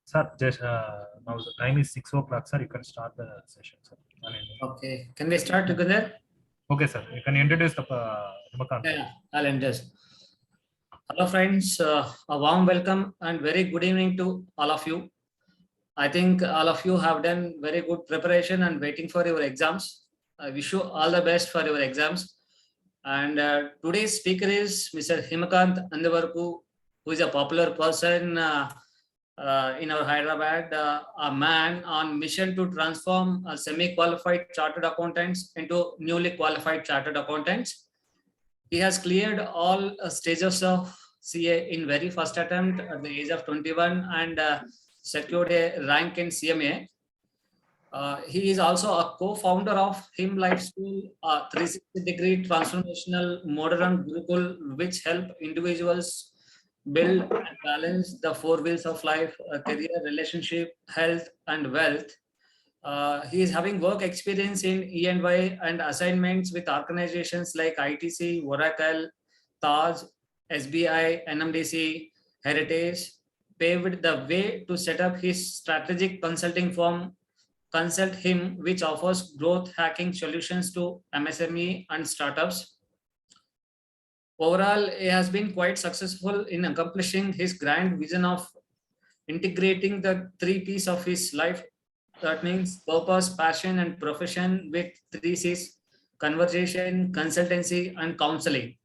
Sir, just now the time is 6 o'clock, sir. You can start the session, sir. Okay, can we start together? Okay, sir. You can introduce the Himakanth. Yeah, I'll introduce. Hello, friends. A warm welcome and very good evening to all of you. I think all of you have done very good preparation and waiting for your exams. I wish you all the best for your exams. And today's speaker is Mr. Himakanth, who is a popular person in our Hyderabad, a man on mission to transform semi-qualified chartered accountants into newly qualified chartered accountants. He has cleared all stages of CA in very first attempt at the age of 21 and secured a rank in CMA. He is also a co-founder of Him Life School, a 360-degree transformational modern Gurukul, which help individuals build and balance the four wheels of life: career, relationship, health, and wealth. He is having work experience in E&Y and assignments with organizations like ITC, Oracle, Taj, SBI, NMDC, Heritage, paved the way to set up his strategic consulting firm, Consult Him, which offers growth hacking solutions to MSME and startups. Overall, he has been quite successful in accomplishing his grand vision of integrating the 3 P's of his life. That means purpose, passion, and profession with 3 C's: conversation, consultancy, and counseling.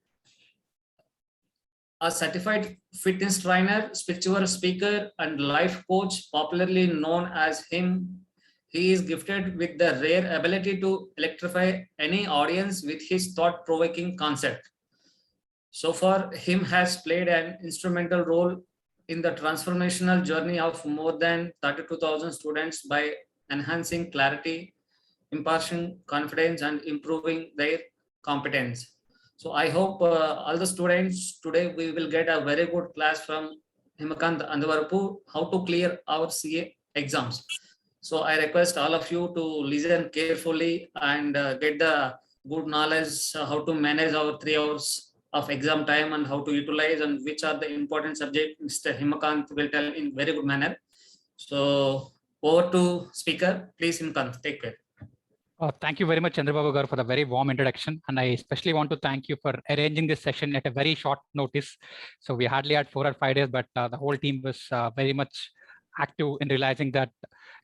A certified fitness trainer, spiritual speaker, and life coach, popularly known as Him, he is gifted with the rare ability to electrify any audience with his thought-provoking concept. So far, Him has played an instrumental role in the transformational journey of more than 32,000 students by enhancing clarity, impartial confidence, and improving their competence. So I hope all the students today, we will get a very good class from Himakanth Andavarapu, how to clear our CA exams. So I request all of you to listen carefully and get the good knowledge how to manage our 3 hours of exam time and how to utilize and which are the important subjects. Mr. Himakanth will tell in very good manner. So over to speaker, please Himakanth, take care. Thank you very much, Chandra Babu Garu, for the very warm introduction. And I especially want to thank you for arranging this session at a very short notice. So we hardly had 4 or 5 days, but the whole team was very much active in realizing that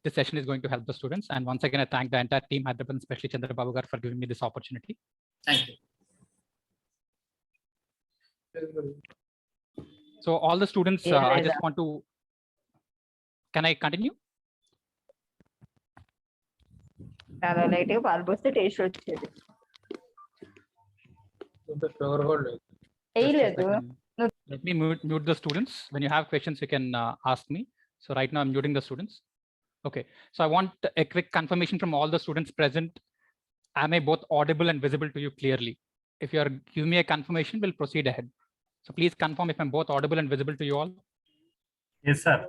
this session is going to help the students. And once again, I thank the entire team, Hyderabad, especially Chandra Babu Garu, for giving me this opportunity. Thank you. So all the students, I just want to, can I continue? Let me mute the students. When you have questions, you can ask me. So right now I'm muting the students. Okay, so I want a quick confirmation from all the students present. Am I both audible and visible to you clearly? If you are giving me a confirmation, we'll proceed ahead. So please confirm if I'm both audible and visible to you all. Yes, sir.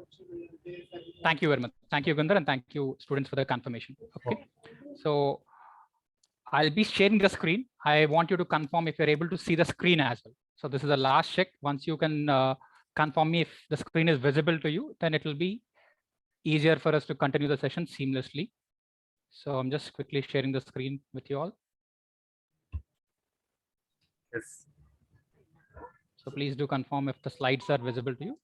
Thank you very much. Thank you, Gundar, and thank you, students, for the confirmation. Okay, so I'll be sharing the screen. I want you to confirm if you're able to see the screen as well. So this is the last check. Once you can confirm me if the screen is visible to you, then it will be easier for us to continue the session seamlessly. So I'm just quickly sharing the screen with you all. Yes. So please do confirm if the slides are visible to you.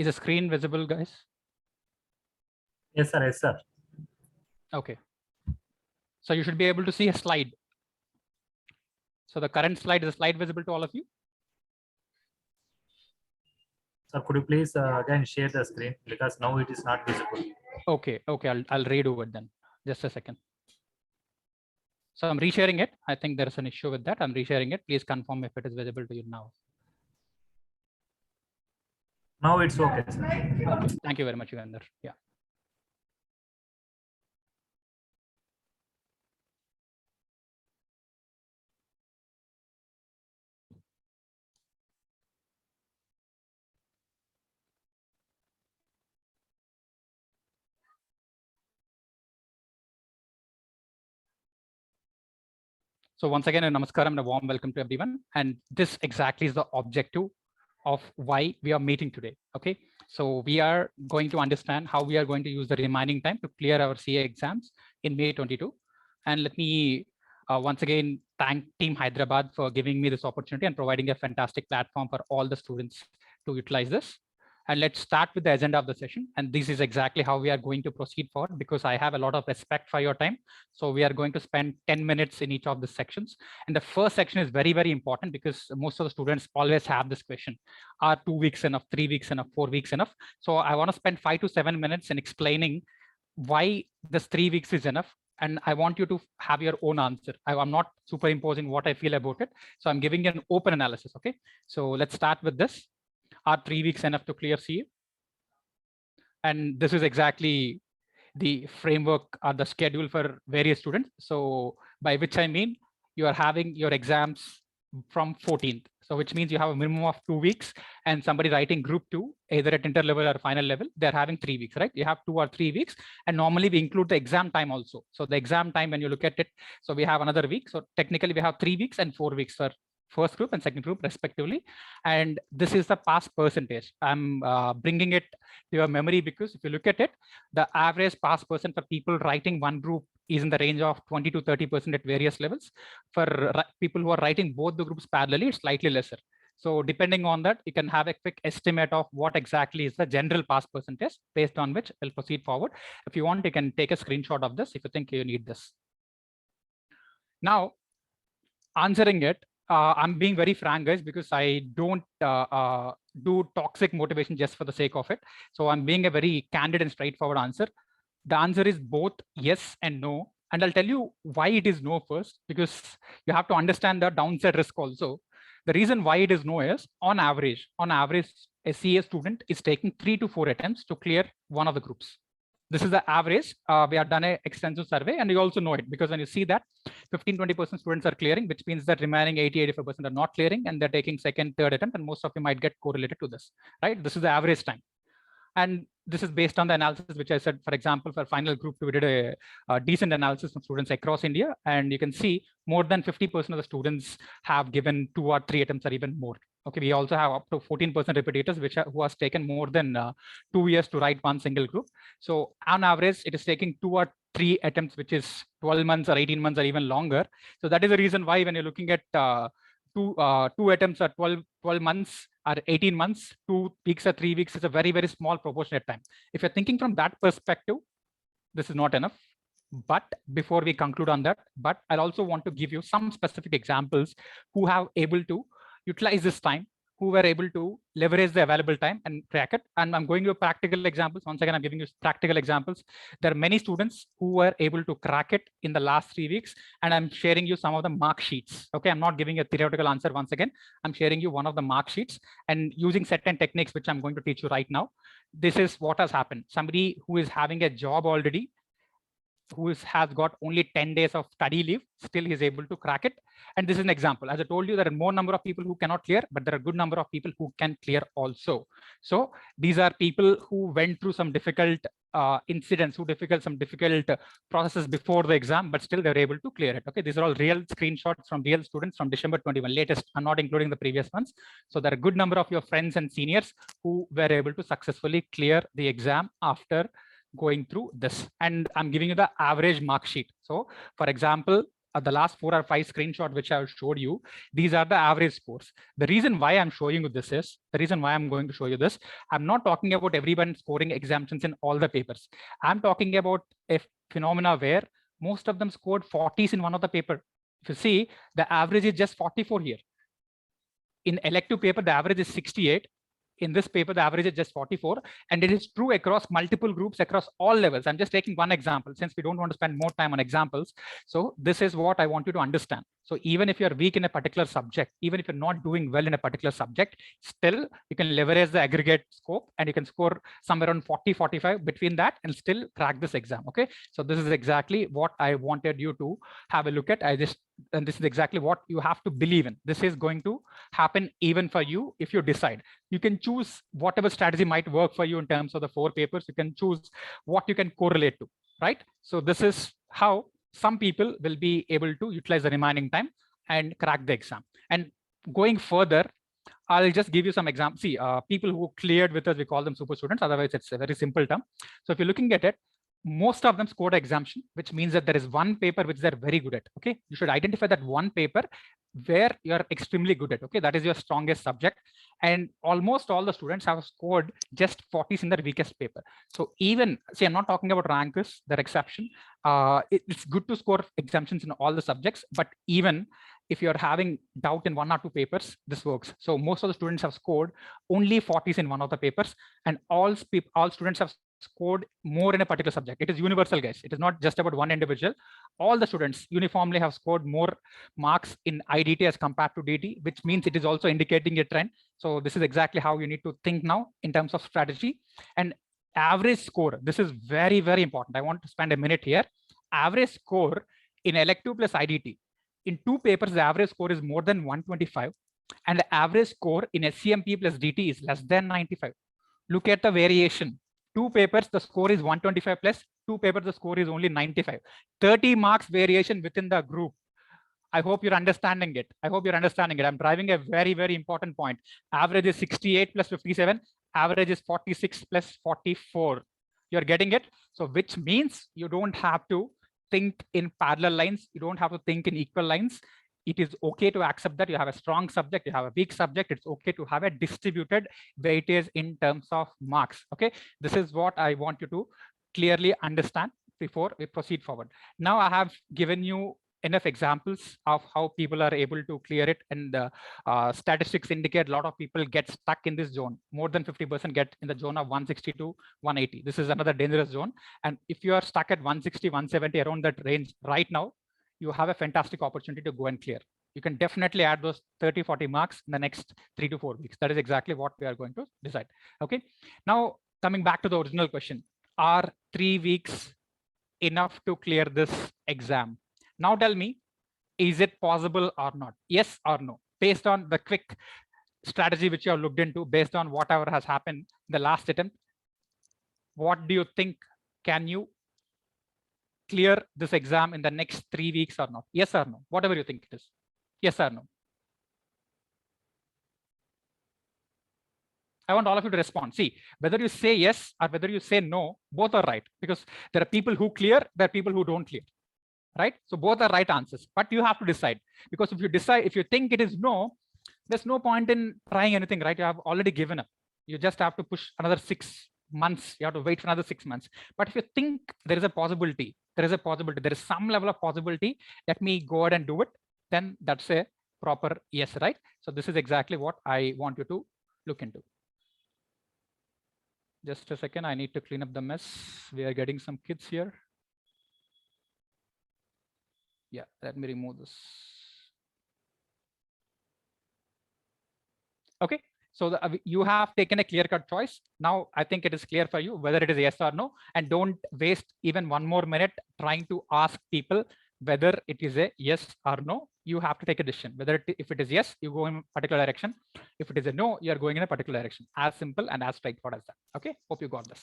Is the screen visible, guys? Yes, sir. Yes, sir. Okay. So you should be able to see a slide. So the current slide, is the slide visible to all of you? Sir, could you please again share the screen, because now it is not visible. Okay, I'll redo it then. Just a second. So I'm resharing it. I think there's an issue with that. I'm resharing it. Please confirm if it is visible to you now. Now it's okay, sir. Okay. Thank you very much, Yugandhar. Yeah. So once again, namaskaram and a warm welcome to everyone. And this exactly is the objective of why we are meeting today. Okay, so we are going to understand how we are going to use the remaining time to clear our CA exams in May 22. And let me once again thank Team Hyderabad for giving me this opportunity and providing a fantastic platform for all the students to utilize this. And let's start with the agenda of the session. And this is exactly how we are going to proceed forward, because I have a lot of respect for your time. So we are going to spend 10 minutes in each of the sections. And the first section is very, very important, because most of the students always have this question: are 2 weeks enough, 3 weeks enough, 4 weeks enough? So I want to spend 5 to 7 minutes in explaining why this 3 weeks is enough. And I want you to have your own answer. I'm not superimposing what I feel about it. So I'm giving you an open analysis. Okay, so let's start with this. Are 3 weeks enough to clear CA? And this is exactly the framework or the schedule for various students. So by which I mean, you are having your exams from 14th. So which means you have a minimum of 2 weeks, and somebody writing group 2, either at inter-level or final level, they're having 3 weeks, right? You have 2 or 3 weeks. And normally we include the exam time also. So the exam time, when you look at it, so we have another week. So technically we have 3 weeks and 4 weeks for first group and second group respectively. And this is the pass percentage. I'm bringing it to your memory, because if you look at it, the average pass percent for people writing one group is in the range of 20 to 30% at various levels. For people who are writing both the groups parallelly, it's slightly lesser. So depending on that, you can have a quick estimate of what exactly is the general pass percentage, based on which we'll proceed forward. If you want, you can take a screenshot of this if you think you need this. Now, answering it, I'm being very frank, guys, because I don't do toxic motivation just for the sake of it. So I'm being a very candid and straightforward answer. The answer is both yes and no. And I'll tell you why it is no first, because you have to understand the downside risk also. The reason why it is no is, on average, a CA student is taking 3 to 4 attempts to clear one of the groups. This is the average. We have done an extensive survey, and you also know it, because when you see that 15-20% students are clearing, which means that remaining 80-85% are not clearing, and they're taking second, third attempt, and most of you might get correlated to this, right? This is the average time. And this is based on the analysis, which I said, for example, for final group, we did a decent analysis of students across India. And you can see more than 50% of the students have given 2 or 3 attempts or even more. Okay, we also have up to 14% repeaters, who has taken more than 2 years to write one single group. So on average, it is taking 2 or 3 attempts, which is 12 months or 18 months or even longer. So that is the reason why, when you're looking at two attempts or 12 months or 18 months, 2 weeks or 3 weeks is a very, very small proportionate time. If you're thinking from that perspective, this is not enough. But before we conclude on that, I'll also want to give you some specific examples who have able to utilize this time, who were able to leverage the available time and crack it. And I'm going to practical examples. Once again, I'm giving you practical examples. There are many students who were able to crack it in the last 3 weeks, and I'm sharing you some of the mark sheets. Okay, I'm not giving a theoretical answer once again. I'm sharing you one of the mark sheets, and using certain techniques, which I'm going to teach you right now. This is what has happened. Somebody who is having a job already, who has got only 10 days of study leave, still he's able to crack it. And this is an example. As I told you, there are more number of people who cannot clear, but there are a good number of people who can clear also. So these are people who went through some difficult incidents, some difficult processes before the exam, but still they're able to clear it. Okay, these are all real screenshots from real students from December 21, latest. I'm not including the previous ones. So there are a good number of your friends and seniors who were able to successfully clear the exam after going through this. And I'm giving you the average mark sheet. So for example, the last 4 or 5 screenshots which I showed you, these are the average scores. The reason why I'm showing you this is, the reason why I'm going to show you this, I'm not talking about everyone scoring exemptions in all the papers. I'm talking about a phenomena where most of them scored 40s in one of the paper. If you see, the average is just 44 here. In elective paper, the average is 68. In this paper, the average is just 44, and it is true across multiple groups, across all levels. I'm just taking one example since we don't want to spend more time on examples. So this is what I want you to understand. So even if you're weak in a particular subject, even if you're not doing well in a particular subject, still you can leverage the aggregate scope and you can score somewhere around 40, 45 between that and still crack this exam. Okay. So this is exactly what I wanted you to have a look at. And this is exactly what you have to believe in. This is going to happen even for you if you decide. You can choose whatever strategy might work for you in terms of the 4 papers. You can choose what you can correlate to, right? So this is how some people will be able to utilize the remaining time and crack the exam. And going further, I'll just give you some examples. See, people who cleared with us, we call them super students. Otherwise, it's a very simple term. So if you're looking at it, most of them scored exemption, which means that there is one paper which they're very good at. Okay, you should identify that one paper where you're extremely good at. Okay, that is your strongest subject, and almost all the students have scored just 40s in their weakest paper. So even, see, I'm not talking about rankers, they're exception. It's good to score exemptions in all the subjects, but even if you're having doubt in 1 or 2 papers, this works. So most of the students have scored only 40s in one of the papers, and all students have scored more in a particular subject. It is universal, guys. It is not just about one individual. All the students uniformly have scored more marks in IDT as compared to DT, which means it is also indicating a trend. So this is exactly how you need to think now in terms of strategy. And average score, this is very, very important. I want to spend a minute here. Average score in elective plus IDT. In 2 papers, the average score is more than 125. And the average score in SCMP plus DT is less than 95. Look at the variation. 2 papers, the score is 125 plus, 2 papers, the score is only 95. 30 marks variation within the group. I hope you're understanding it. I hope you're understanding it. I'm driving a very, very important point. Average is 68 plus 57. Average is 46 plus 44. You're getting it? So which means you don't have to think in parallel lines. You don't have to think in equal lines. It is okay to accept that you have a strong subject, you have a weak subject. It's okay to have a distributed weightage in terms of marks. Okay, this is what I want you to clearly understand before we proceed forward. Now I have given you enough examples of how people are able to clear it, and the statistics indicate a lot of people get stuck in this zone. More than 50% get in the zone of 160 to 180. This is another dangerous zone. And if you are stuck at 160, 170 around that range right now, you have a fantastic opportunity to go and clear. You can definitely add those 30, 40 marks in the next 3 to 4 weeks. That is exactly what we are going to decide. Okay. Now, coming back to the original question, are 3 weeks enough to clear this exam? Now tell me, is it possible or not? Yes or no? Based on the quick strategy which you have looked into, based on whatever has happened in the last attempt, what do you think? Can you clear this exam in the next 3 weeks or not? Yes or no? Whatever you think it is. Yes or no? I want all of you to respond. See, whether you say yes or whether you say no, both are right, because there are people who clear, there are people who don't clear, right? So both are right answers, but you have to decide, because if you decide, if you think it is no, there's no point in trying anything, right? You have already given up. You just have to push another 6 months. You have to wait for another 6 months. But if you think there is a possibility, there is some level of possibility, let me go ahead and do it, then that's a proper yes, right? So this is exactly what I want you to look into. Just a second, I need to clean up the mess. We are getting some kids here. Yeah, let me remove this. Okay, so you have taken a clear-cut choice. Now I think it is clear for you whether it is yes or no, and don't waste even 1 more minute trying to ask people whether it is a yes or no. You have to take a decision. Whether if it is yes, you go in a particular direction. If it is a no, you are going in a particular direction. As simple and as straightforward as that. Okay, hope you got this.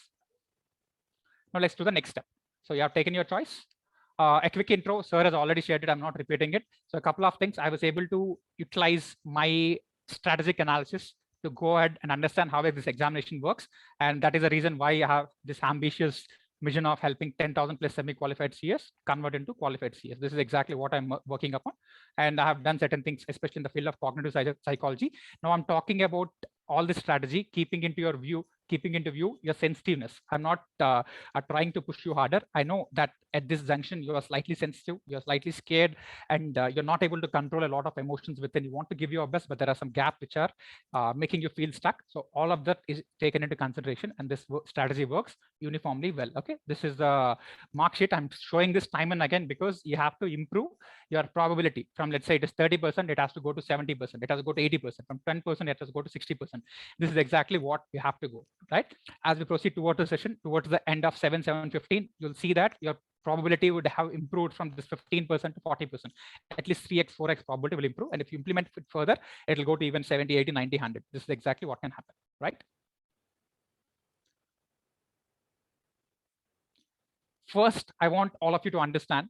Now let's do the next step. So you have taken your choice. A quick intro, sir has already shared it. I'm not repeating it. So a couple of things. I was able to utilize my strategic analysis to go ahead and understand how this examination works. And that is the reason why I have this ambitious mission of helping 10,000 plus semi-qualified CS convert into qualified CS. This is exactly what I'm working upon. And I have done certain things, especially in the field of cognitive psychology. Now I'm talking about all this strategy, keeping into view your sensitiveness. I'm not trying to push you harder. I know that at this junction, you are slightly sensitive, you're slightly scared, and you're not able to control a lot of emotions within. You want to give your best, but there are some gaps which are making you feel stuck. So all of that is taken into consideration, and this strategy works uniformly well. Okay, this is the mark sheet. I'm showing this time and again because you have to improve your probability from, let's say it is 30%, it has to go to 70%, it has to go to 80%, from 10%, it has to go to 60%. This is exactly what we have to go, right? As we proceed towards the session, towards the end of 7-7-15, you'll see that your probability would have improved from this 15% to 40%. At least 3x, 4x probability will improve. And if you implement it further, it'll go to even 70, 80, 90, 100. This is exactly what can happen, right? First, I want all of you to understand,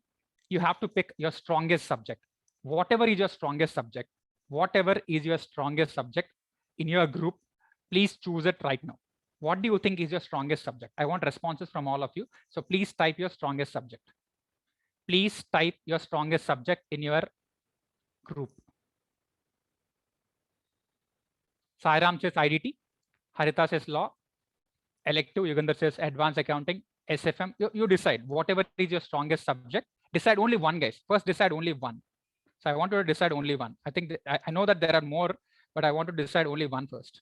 you have to pick your strongest subject. Whatever is your strongest subject, in your group, please choose it right now. What do you think is your strongest subject? I want responses from all of you. So please type your strongest subject. Please type your strongest subject in your group. Sairam says IDT, Harita says law, elective, Yugandhar says advanced accounting, SFM. You decide whatever is your strongest subject. Decide only one, guys. First, decide only one. So I want to decide only one. I think I know that there are more, but I want to decide only one first.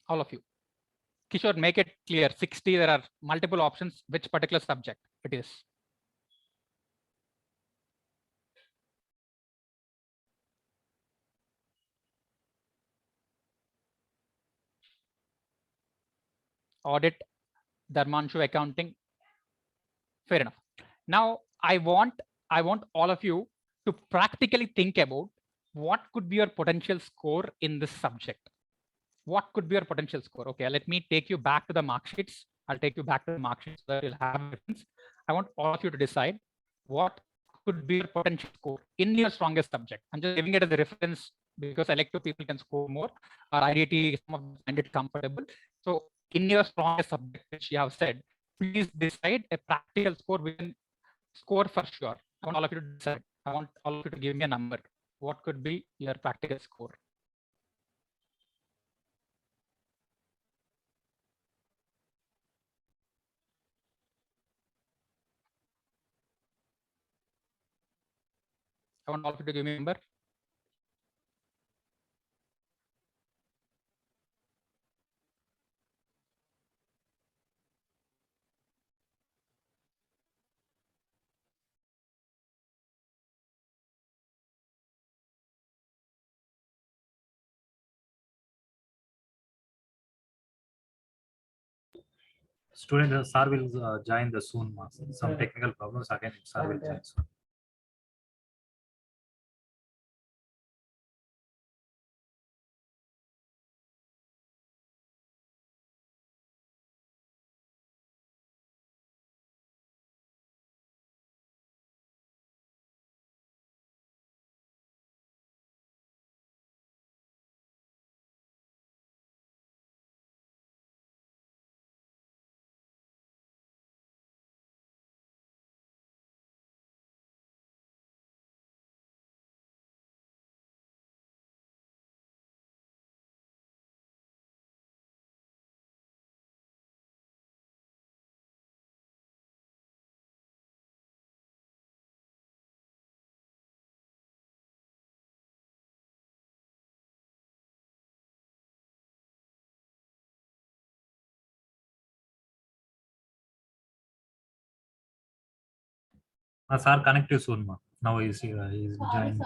All of you. Kishore, make it clear. 60, there are multiple options. Which particular subject it is? Audit, Dharmanshu, accounting. Fair enough. Now I want all of you to practically think about what could be your potential score in this subject. What could be your potential score? Okay, let me take you back to the mark sheets. I'll take you back to the mark sheets so that you'll have a reference. I want all of you to decide what could be your potential score in your strongest subject. I'm just giving it as a reference because elective people can score more, or IDT, some of them find it comfortable. So in your strongest subject, which you have said, please decide a practical score within score for sure. I want all of you to decide. I want all of you to give me a number. What could be your practical score? I want all of you to give me a number. Student, sir will join the soon. Some technical problems again. Sir will join soon. Sir, connect you soon. Now he's joined.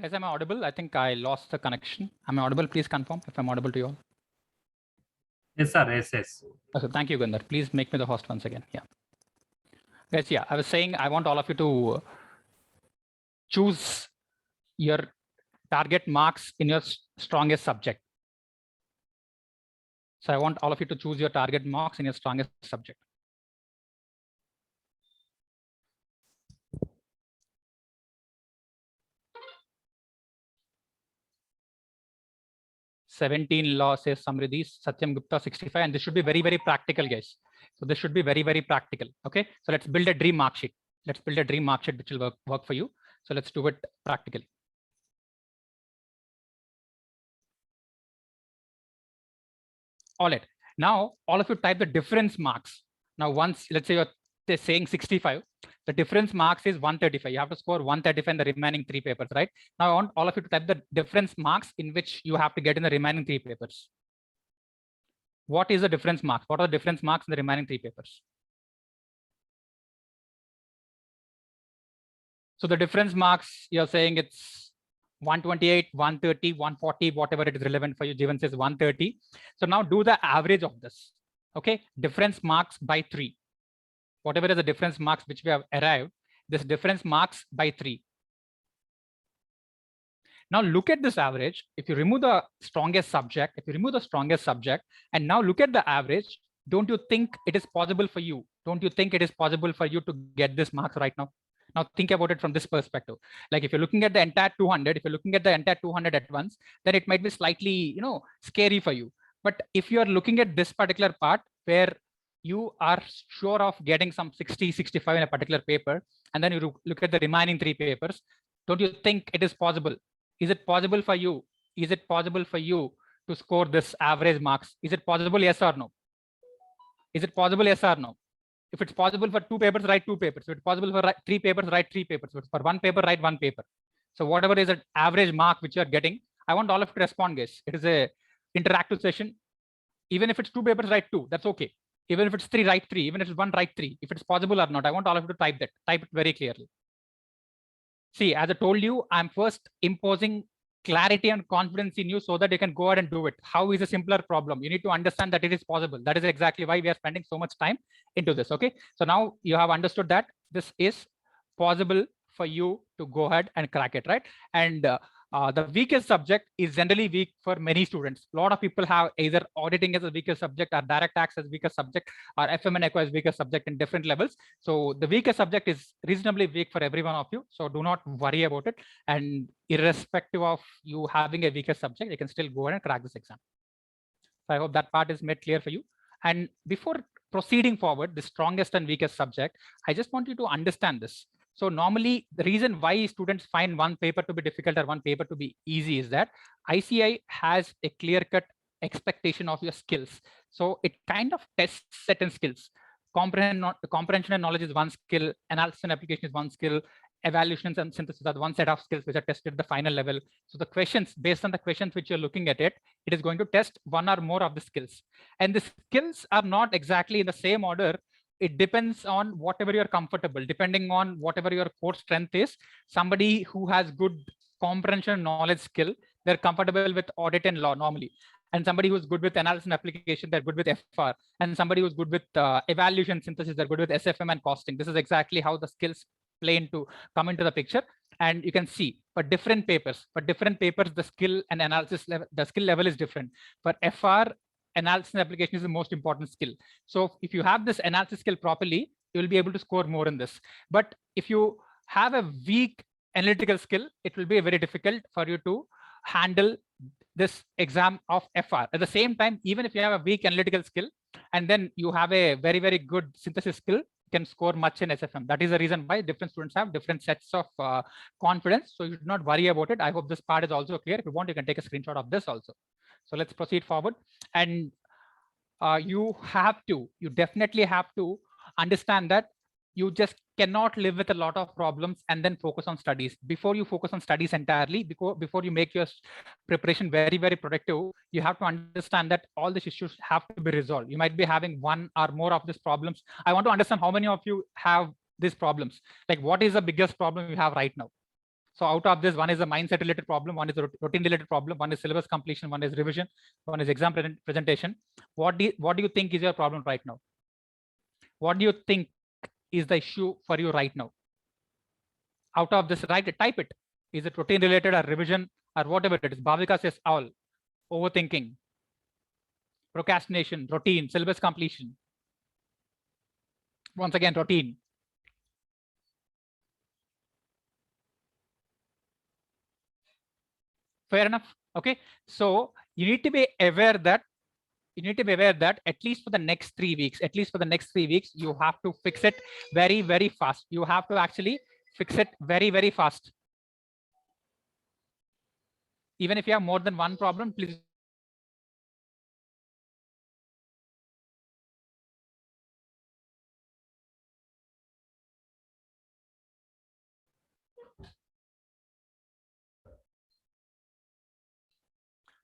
Guys, am I audible? I think I lost the connection. Am I audible? Please confirm if I'm audible to you all. Yes, sir. Yes, yes. Okay, thank you, Gandhar. Please make me the host once again. Yeah. Guys, yeah, I was saying I want all of you to choose your target marks in your strongest subject. So I want all of you to choose your target marks in your strongest subject. "17 law" says Samriddhi, Satyam Gupta 65, and this should be very, very practical, guys. So this should be very, very practical. Okay, so let's build a dream mark sheet. Let's build a dream mark sheet which will work for you. So let's do it practically. All right. Now, all of you type the difference marks. Now, once, let's say you're saying 65, the difference marks is 135. You have to score 135 in the remaining 3 papers, right? Now, I want all of you to type the difference marks in which you have to get in the remaining 3 papers. What is the difference marks? What are the difference marks in the remaining 3 papers? So the difference marks, you're saying it's 128, 130, 140, whatever it is relevant for you. Jivan says 130. So now do the average of this. Okay, difference marks by 3. Whatever is the difference marks which we have arrived, this difference marks by 3. Now look at this average. If you remove the strongest subject, and now look at the average, don't you think it is possible for you? Don't you think it is possible for you to get this marks right now? Now think about it from this perspective. Like if you're looking at the entire 200, if you're looking at the entire 200 at once, then it might be slightly, scary for you. But if you are looking at this particular part where you are sure of getting some 60, 65 in a particular paper, and then you look at the remaining 3 papers, don't you think it is possible? Is it possible for you? Is it possible for you to score this average marks? Is it possible? Yes or no? Is it possible? Yes or no? If it's possible for 2 papers, write 2 papers. If it's possible for 3 papers, write 3 papers. If it's for 1 paper, write 1 paper. So whatever is an average mark which you are getting, I want all of you to respond, guys. It is a interactive session. Even if it's 2 papers, write 2. That's okay. Even if it's 3, write 3. Even if it's 1, write 3. If it's possible or not, I want all of you to type that. Type it very clearly. See, as I told you, I'm first imposing clarity and confidence in you so that you can go ahead and do it. How is a simpler problem? You need to understand that it is possible. That is exactly why we are spending so much time into this. Okay, so now you have understood that this is possible for you to go ahead and crack it, right? And the weakest subject is generally weak for many students. A lot of people have either auditing as a weakest subject or direct tax as weakest subject or FM and Eco as weakest subject in different levels. So the weakest subject is reasonably weak for every one of you. So do not worry about it. And irrespective of you having a weakest subject, you can still go ahead and crack this exam. So I hope that part is made clear for you. And before proceeding forward, the strongest and weakest subject, I just want you to understand this. So normally the reason why students find one paper to be difficult or one paper to be easy is that ICI has a clear-cut expectation of your skills. So it kind of tests certain skills. Comprehension and knowledge is one skill, analysis and application is one skill, evaluations and synthesis are one set of skills which are tested at the final level. So the questions, based on the questions which you're looking at it, it is going to test one or more of the skills. And the skills are not exactly in the same order. It depends on whatever you're comfortable, depending on whatever your core strength is. Somebody who has good comprehension knowledge skill, they're comfortable with audit and law normally. And somebody who's good with analysis and application, they're good with FR. And somebody who's good with evaluation synthesis, they're good with SFM and costing. This is exactly how the skills come into the picture. And you can see for different papers, the skill and analysis level, the skill level is different. For FR, analysis and application is the most important skill. So if you have this analysis skill properly, you will be able to score more in this. But if you have a weak analytical skill, it will be very difficult for you to handle this exam of FR. At the same time, even if you have a weak analytical skill and then you have a very, very good synthesis skill, you can score much in SFM. That is the reason why different students have different sets of confidence. So you should not worry about it. I hope this part is also clear. If you want, you can take a screenshot of this also. So let's proceed forward. And you definitely have to understand that you just cannot live with a lot of problems and then focus on studies. Before you focus on studies entirely, before you make your preparation very, very productive, you have to understand that all these issues have to be resolved. You might be having one or more of these problems. I want to understand how many of you have these problems. Like, what is the biggest problem you have right now? So out of this, one is a mindset related problem, one is a routine related problem, one is syllabus completion, one is revision, one is exam presentation. What do you think is your problem right now? What do you think is the issue for you right now? Out of this, type it. Is it routine related or revision or whatever it is? Bhavika says all. Overthinking, procrastination, routine, syllabus completion. Once again, routine. Fair enough. Okay. So you need to be aware that at least for the next 3 weeks, you have to fix it very, very fast. You have to actually fix it very, very fast. Even if you have more than one problem, please.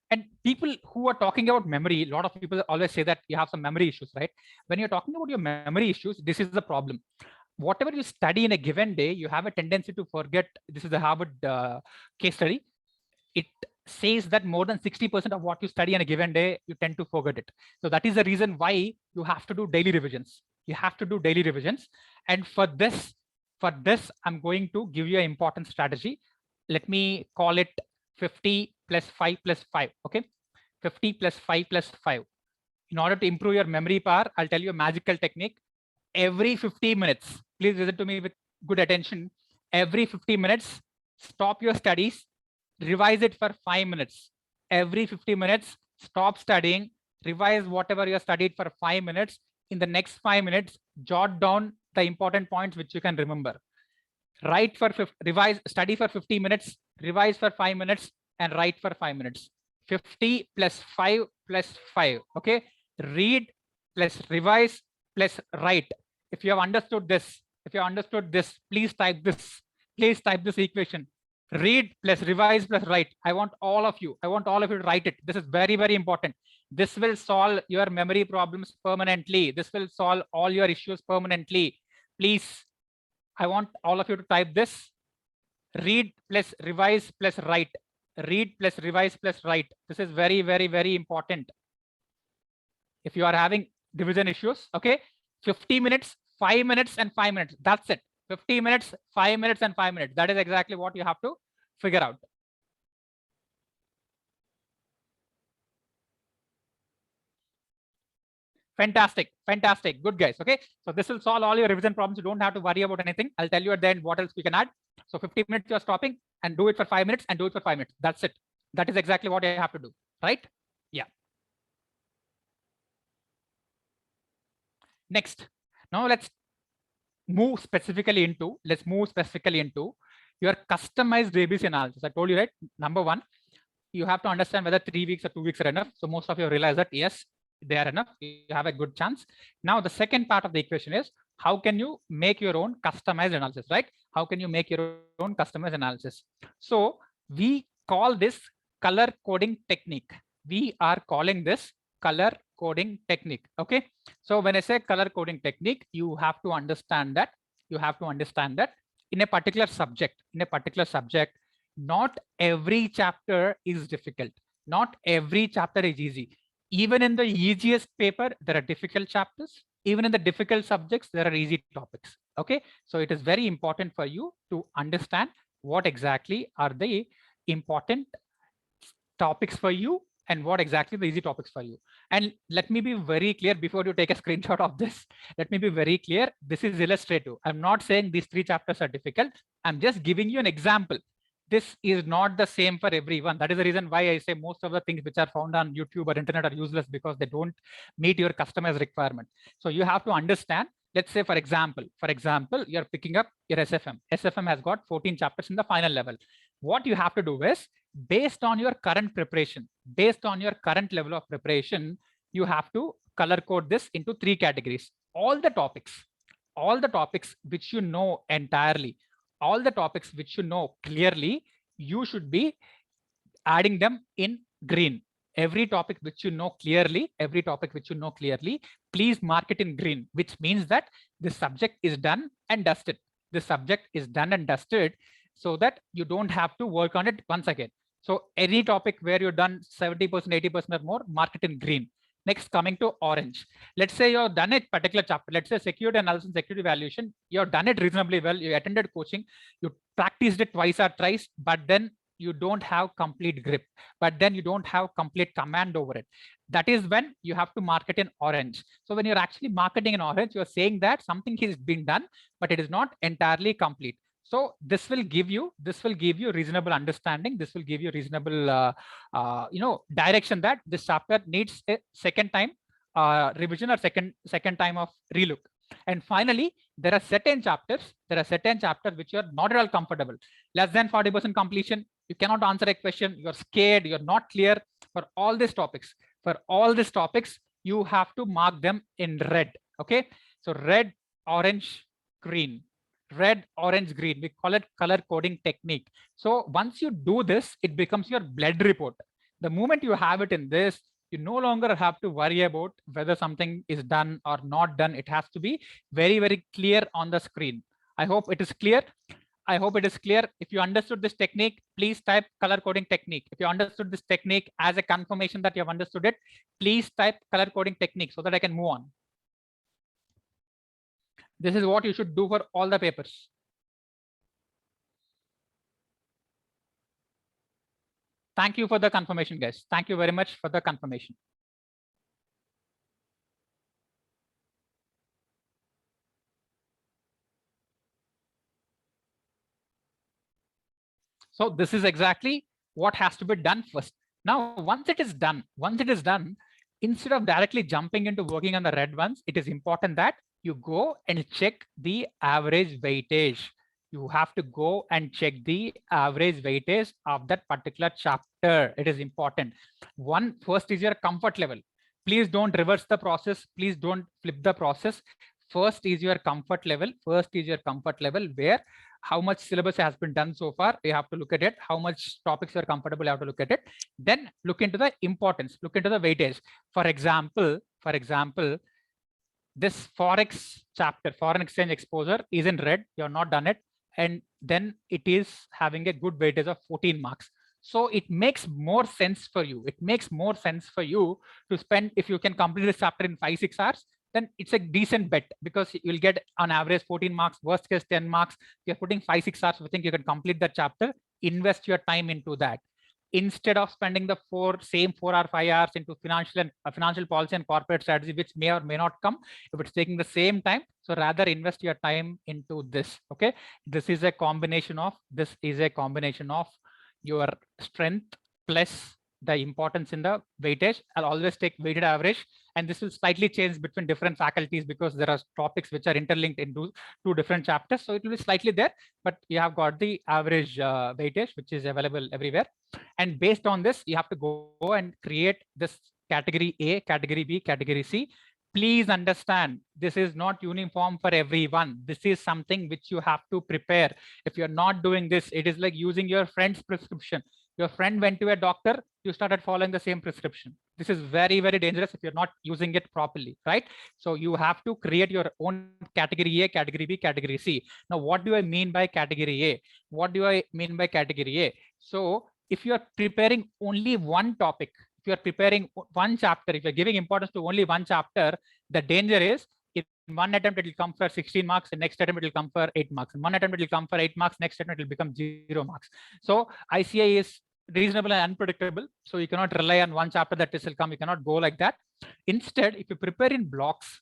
And people who are talking about memory, a lot of people always say that you have some memory issues, right? When you're talking about your memory issues, this is the problem. Whatever you study in a given day, you have a tendency to forget. This is the Harvard case study. It says that more than 60% of what you study in a given day, you tend to forget it. So that is the reason why you have to do daily revisions. And for this, I'm going to give you an important strategy. Let me call it 50 plus 5 plus 5. Okay, 50 plus 5 plus 5. In order to improve your memory power, I'll tell you a magical technique. Every 50 minutes, please listen to me with good attention. Every 50 minutes, stop your studies, revise it for 5 minutes. Every 50 minutes, stop studying, revise whatever you studied for 5 minutes. In the next 5 minutes, jot down the important points which you can remember. Write for revise, study for 50 minutes, revise for 5 minutes, and write for 5 minutes. 50 plus 5 plus 5. Okay, read plus revise plus write. If you have understood this, please type this. Please type this equation. Read plus revise plus write. I want all of you to write it. This is very, very important. This will solve your memory problems permanently. This will solve all your issues permanently. Please, I want all of you to type this. Read plus revise plus write. Read plus revise plus write. This is very, very, very important. If you are having division issues, okay, 50 minutes, 5 minutes, and 5 minutes. That's it. 50 minutes, 5 minutes, and 5 minutes. That is exactly what you have to figure out. Fantastic. Fantastic. Good, guys. Okay. So this will solve all your revision problems. You don't have to worry about anything. I'll tell you at the end what else we can add. So 50 minutes you're stopping and do it for 5 minutes and do it for 5 minutes. That's it. That is exactly what you have to do. Right? Yeah. Next. Now let's move specifically into your customized ABC analysis. I told you, right? Number one, you have to understand whether 3 weeks or 2 weeks are enough. So most of you realize that yes, they are enough. You have a good chance. Now the second part of the equation is how can you make your own customized analysis, right? How can you make your own customized analysis? So we call this color coding technique. We are calling this color coding technique. Okay. So when I say color coding technique, you have to understand that in a particular subject, not every chapter is difficult. Not every chapter is easy. Even in the easiest paper, there are difficult chapters. Even in the difficult subjects, there are easy topics. Okay. So it is very important for you to understand what exactly are the important topics for you and what exactly the easy topics for you. And let me be very clear before you take a screenshot of this. Let me be very clear. This is illustrative. I'm not saying these 3 chapters are difficult. I'm just giving you an example. This is not the same for everyone. That is the reason why I say most of the things which are found on YouTube or internet are useless because they don't meet your customized requirement. So you have to understand. Let's say, for example, you're picking up your SFM. SFM has got 14 chapters in the final level. What you have to do is, based on your current preparation, based on your current level of preparation, you have to color code this into 3 categories. All the topics which you know entirely, all the topics which you know clearly, you should be adding them in green. Every topic which you know clearly, please mark it in green, which means that the subject is done and dusted. The subject is done and dusted. so that you don't have to work on it once again. So any topic where you've done 70%, 80% or more, mark it in green. Next, coming to orange. Let's say you've done a particular chapter. Let's say security analysis and security evaluation. You've done it reasonably well. You attended coaching. You practiced it twice or thrice, but then you don't have complete grip. But then you don't have complete command over it. That is when you have to mark it in orange. So when you're actually marketing in orange, you're saying that something is being done, but it is not entirely complete. So this will give you reasonable understanding. This will give you reasonable direction that this chapter needs a second time revision or second time of relook. And finally, there are certain chapters which you are not at all comfortable. Less than 40% completion, you cannot answer a question, you're scared, you're not clear. For all these topics, you have to mark them in red. Okay, so red, orange, green. Red, orange, green. We call it color coding technique. So once you do this, it becomes your blood report. The moment you have it in this, you no longer have to worry about whether something is done or not done. It has to be very, very clear on the screen. I hope it is clear. If you understood this technique, please type color coding technique. If you understood this technique as a confirmation that you have understood it, please type color coding technique so that I can move on. This is what you should do for all the papers. Thank you for the confirmation, guys. Thank you very much for the confirmation. So this is exactly what has to be done first. Now, once it is done, instead of directly jumping into working on the red ones, it is important that you go and check the average weightage. You have to go and check the average weightage of that particular chapter. It is important. First is your comfort level. Please don't reverse the process. Please don't flip the process. First is your comfort level. Where how much syllabus has been done so far. You have to look at it. How much topics are comfortable, you have to look at it. Then look into the importance, look into the weightage. For example, this Forex chapter, foreign exchange exposure, is in red. You have not done it. And then it is having a good weightage of 14 marks. So it makes more sense for you. To spend, if you can complete this chapter in 5-6 hours, then it's a decent bet, because you'll get on average 14 marks, worst case 10 marks. You're putting 5-6 hours, we think you can complete that chapter. Invest your time into that, instead of spending the 4 or 5 hours into financial policy and corporate strategy, which may or may not come if it's taking the same time. So rather invest your time into this. Okay, this is a combination of your strength plus the importance in the weightage. I'll always take weighted average, and this will slightly change between different faculties because there are topics which are interlinked into 2 different chapters. So it will be slightly there, but you have got the average weightage, which is available everywhere. And based on this, you have to go and create this category A, category B, category C. Please understand, this is not uniform for everyone. This is something which you have to prepare. If you're not doing this, it is like using your friend's prescription. Your friend went to a doctor, you started following the same prescription. This is very, very dangerous if you're not using it properly, right? So you have to create your own category A, category B, category C. Now, what do I mean by category A? So if you are preparing only one topic, if you are preparing one chapter, if you're giving importance to only one chapter, the danger is in one attempt it will come for 16 marks, and next attempt it will come for 8 marks. In one attempt it will come for 8 marks, next attempt it will become 0 marks. So ICI is reasonable and unpredictable. So you cannot rely on one chapter that this will come. You cannot go like that. Instead, if you prepare in blocks,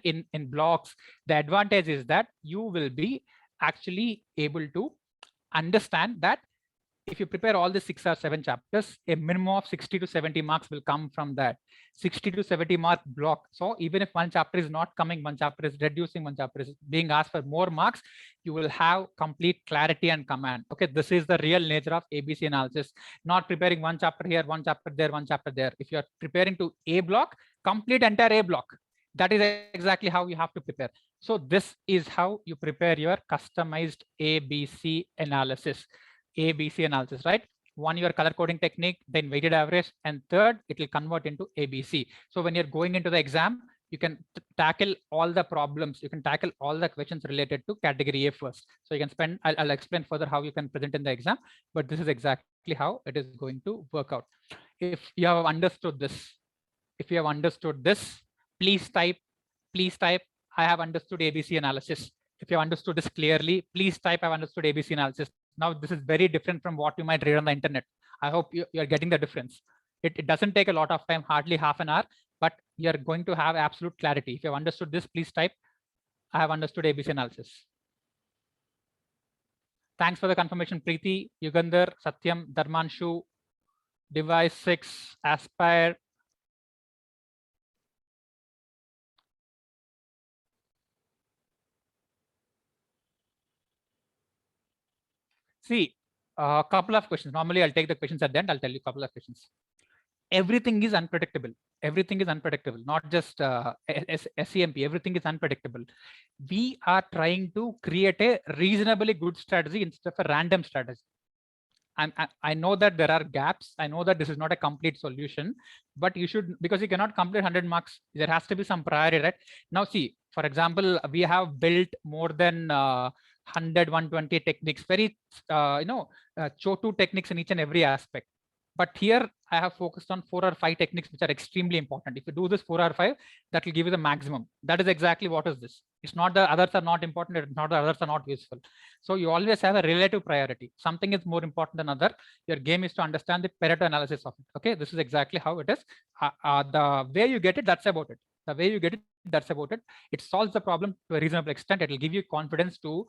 in blocks, the advantage is that you will be actually able to understand that if you prepare all the 6 or 7 chapters, a minimum of 60 to 70 marks will come from that 60 to 70 mark block. So even if one chapter is not coming, one chapter is reducing, one chapter is being asked for more marks, you will have complete clarity and command. Okay, this is the real nature of ABC analysis. Not preparing one chapter here, one chapter there, one chapter there. If you are preparing to A block, complete entire A block. That is exactly how you have to prepare. So this is how you prepare your customized ABC analysis. ABC analysis, right? One, your color coding technique, then weighted average, and third, it will convert into ABC. So when you're going into the exam, you can tackle all the problems. You can tackle all the questions related to category A first. So you can spend, I'll explain further how you can present in the exam, but this is exactly how it is going to work out. If you have understood this, please type, I have understood ABC analysis. If you have understood this clearly, please type, I've understood ABC analysis. Now, this is very different from what you might read on the internet. I hope you're getting the difference. It doesn't take a lot of time, hardly half an hour, but you're going to have absolute clarity. If you have understood this, please type, I have understood ABC analysis. Thanks for the confirmation, Preeti, Yugandhar, Satyam, Dharmanshu, Device 6, Aspire. See, a couple of questions. Normally, I'll take the questions at the end. I'll tell you a couple of questions. Everything is unpredictable. Everything is unpredictable, not just SEMP. Everything is unpredictable. We are trying to create a reasonably good strategy instead of a random strategy. I know that there are gaps. I know that this is not a complete solution, but you should, because you cannot complete 100 marks. There has to be some priority, right? Now, see, for example, we have built more than 100, 120 techniques, very, chotu techniques in each and every aspect. But here I have focused on 4 or 5 techniques which are extremely important. If you do this 4 or 5, that will give you the maximum. That is exactly what is this. It's not the others are not important. It's not the others are not useful. So you always have a relative priority. Something is more important than other. Your game is to understand the Pareto analysis of it. Okay, this is exactly how it is. The way you get it, that's about it. The way you get it, that's about it. It solves the problem to a reasonable extent. It will give you confidence to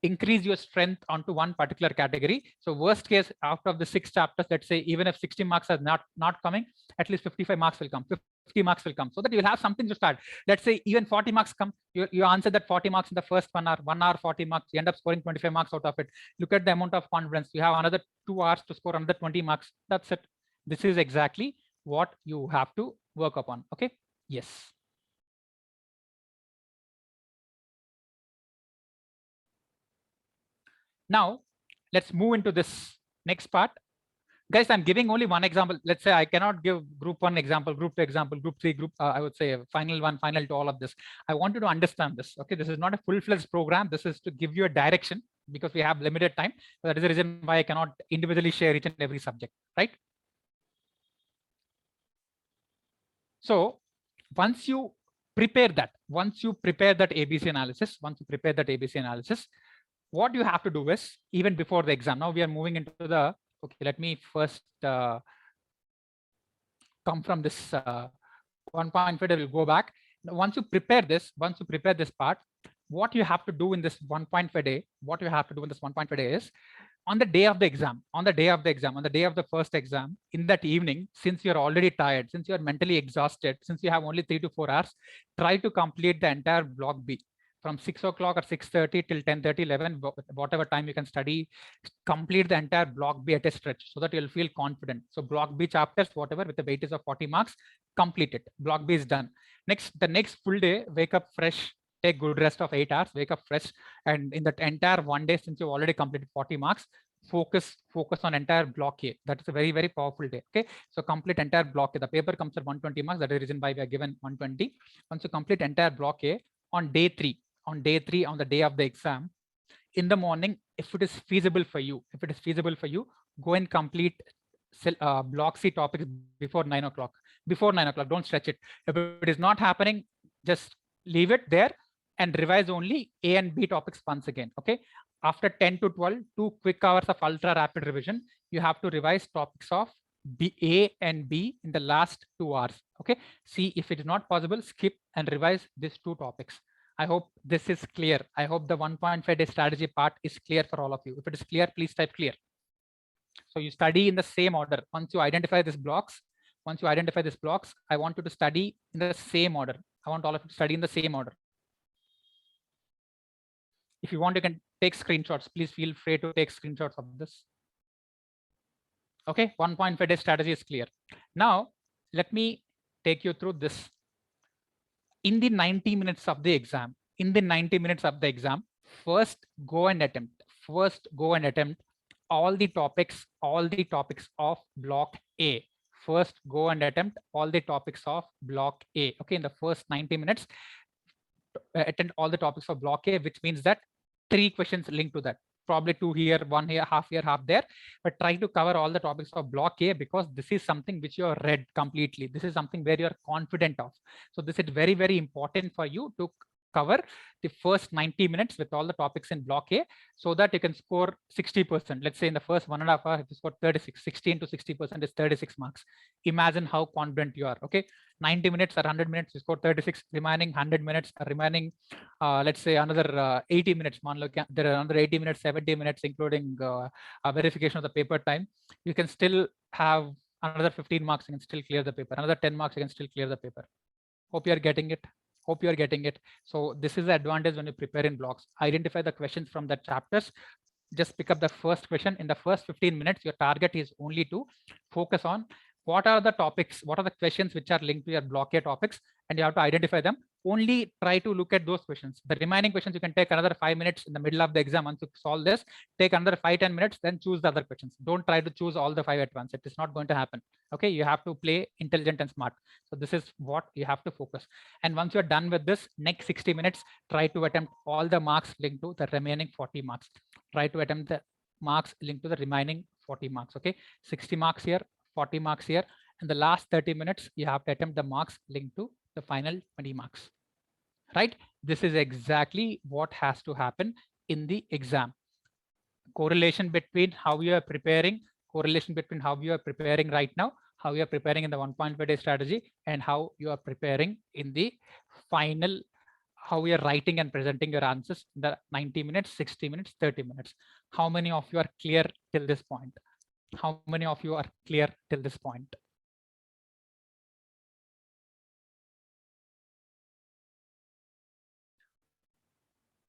increase your strength onto one particular category. So worst case, out of the 6 chapters, let's say, even if 60 marks are not coming, at least 55 marks will come, 50 marks will come, so that you'll have something to start. Let's say even 40 marks come, you answer that 40 marks in the first 1 hour, 40 marks, you end up scoring 25 marks out of it. Look at the amount of confidence. You have another 2 hours to score another 20 marks. That's it. This is exactly what you have to work upon. Okay. Yes. Now, let's move into this next part. Guys, I'm giving only one example. Let's say I cannot give group 1 example, group 2 example, group 3, group, I would say final 1, final 2, all of this. I want you to understand this. Okay, this is not a full-fledged program. This is to give you a direction because we have limited time. That is the reason why I cannot individually share each and every subject, right? So once you prepare that ABC analysis, what you have to do is, even before the exam, now we are moving into the, okay, let me first come from this 1.5, we'll go back. Now, once you prepare this part, what you have to do in this 1.5 day, is, on the day of the exam, on the day of the first exam, in that evening, since you're already tired, since you're mentally exhausted, since you have only 3 to 4 hours, try to complete the entire block B. From 6 o'clock or 6:30 till 10:30, 11, whatever time you can study, complete the entire block B at a stretch so that you'll feel confident. So block B chapters, whatever, with the weightage of 40 marks, complete it. Block B is done. The next full day, wake up fresh, take good rest of 8 hours, wake up fresh. And in that entire one day, since you've already completed 40 marks, focus on entire block A. That is a very, very powerful day. Okay. So complete entire block A. The paper comes at 120 marks. That is the reason why we are given 120. Once you complete entire block A, on day 3, on the day of the exam, in the morning, if it is feasible for you, go and complete block C topics before 9 o'clock. Don't stretch it. If it is not happening, just leave it there and revise only A and B topics once again. Okay. After 10 to 12, 2 quick hours of ultra rapid revision, you have to revise topics of A and B in the last 2 hours. Okay. See, if it is not possible, skip and revise these 2 topics. I hope this is clear. I hope the 1.5 day strategy part is clear for all of you. If it is clear, please type clear. So you study in the same order. Once you identify these blocks, I want you to study in the same order. I want all of you to study in the same order. If you want, you can take screenshots. Please feel free to take screenshots of this. Okay, 1.5 day strategy is clear. Now, let me take you through this. In the 90 minutes of the exam, first go and attempt all the topics of block A. first go and attempt all the topics of block A. Okay, in the first 90 minutes, attend all the topics of block A, which means that 3 questions linked to that. Probably 2 here, 1 here, half there, but try to cover all the topics of block A, because this is something which you have read completely. This is something where you are confident of. So this is very, very important for you to cover the first 90 minutes with all the topics in block A, so that you can score 60%. Let's say in the first 1.5 hours, if you score 36, 16 to 60% is 36 marks. Imagine how confident you are. Okay, 90 minutes or 100 minutes, you score 36, remaining 100 minutes, remaining, let's say another 80 minutes. There are another 80 minutes, 70 minutes, including verification of the paper time. You can still have another 15 marks, you can still clear the paper. Another 10 marks, you can still clear the paper. Hope you are getting it. Hope you are getting it. So this is the advantage when you prepare in blocks. Identify the questions from the chapters. Just pick up the first question. In the first 15 minutes, your target is only to focus on what are the topics, what are the questions which are linked to your block A topics, and you have to identify them. Only try to look at those questions. The remaining questions, you can take another 5 minutes in the middle of the exam. Once you solve this, take another 5-10 minutes, then choose the other questions. Don't try to choose all the 5 at once. It is not going to happen. Okay, you have to play intelligent and smart. So this is what you have to focus. And once you're done with this, next 60 minutes, try to attempt all the marks linked to the remaining 40 marks. Try to attempt the marks linked to the remaining 40 marks. Okay, 60 marks here, 40 marks here. And the last 30 minutes, you have to attempt the marks linked to the final 20 marks. Right? This is exactly what has to happen in the exam. Correlation between how you are preparing, correlation between how you are preparing right now, how you are preparing in the 1.5 day strategy, and how you are preparing in the final, how we are writing and presenting your answers in the 90 minutes, 60 minutes, 30 minutes. How many of you are clear till this point? How many of you are clear till this point?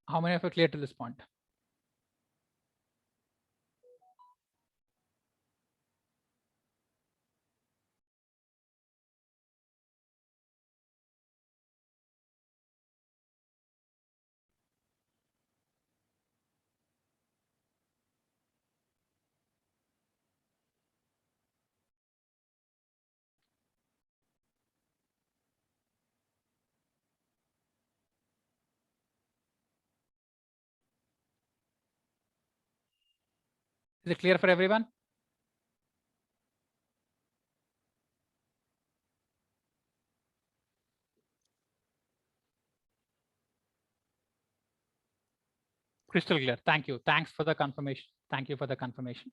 How many of you are clear till this point? Is it clear for everyone? Crystal clear. Thank you. Thanks for the confirmation. Thank you for the confirmation.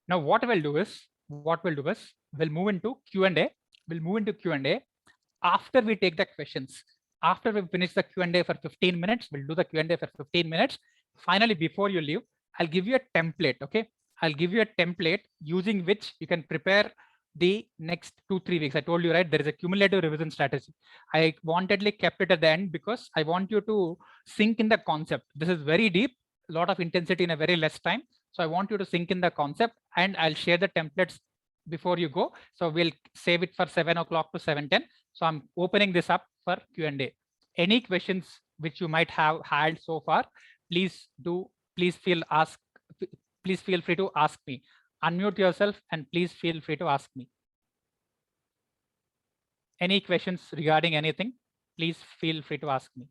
Now what we'll do is we'll move into Q&A. We'll move into Q&A after we take the questions. After we finish the Q&A for 15 minutes, we'll do the Q&A for 15 minutes. Finally, before you leave, I'll give you a template. Okay, I'll give you a template using which you can prepare the next 2-3 weeks. I told you, right, there is a cumulative revision strategy. I wantedly kept it at the end because I want you to sink in the concept. This is very deep, a lot of intensity in a very less time. So I want you to sink in the concept, and I'll share the templates before you go. So we'll save it for 7 o'clock to 7:10. So I'm opening this up for Q&A. Any questions which you might have had so far, please feel free to ask me. Unmute yourself and please feel free to ask me. Any questions regarding anything, please feel free to ask me.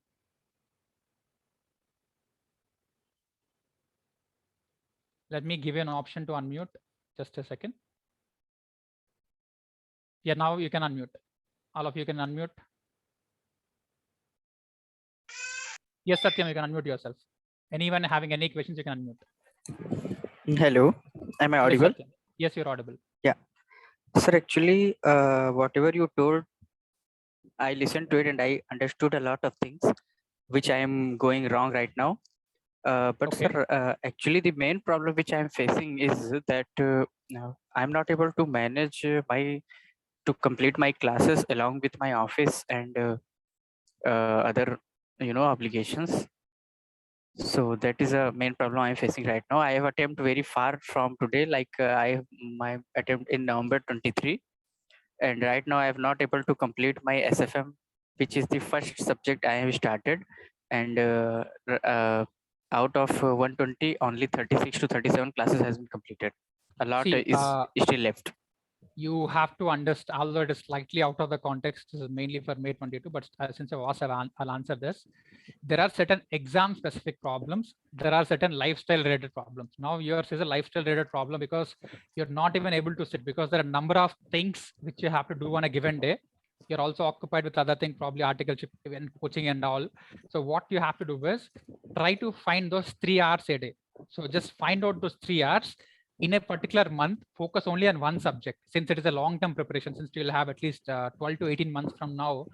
Let me give you an option to unmute. Just a second. Yeah, now you can unmute. All of you can unmute. Yes, Satyam, you can unmute yourself. Anyone having any questions, you can unmute. Hello, am I audible? Yes, yes, you're audible. Yeah, sir, actually, whatever you told, I listened to it and I understood a lot of things which I am going wrong right now. But Okay. sir, actually the main problem which I am facing is that I'm not able to manage to complete my classes along with my office and other obligations. So that is a main problem I'm facing right now. I have attempted very far from today, like I have my attempt in November 23, and right now I have not able to complete my SFM, which is the first subject I have started, and out of 120, only 36 to 37 classes has been completed. A lot See, is still left. you have to understand, although it is slightly out of the context, this is mainly for May 22, but since I've asked, I'll answer this. There are certain exam specific problems. There are certain lifestyle related problems. Now yours is a lifestyle related problem because you're not even able to sit because there are a number of things which you have to do on a given day. You're also occupied with other things, probably articleship and coaching and all. So what you have to do is try to find those 3 hours a day. So just find out those 3 hours in a particular month, focus only on one subject. Since it is a long-term preparation, since you'll have at least 12 to 18 months from now,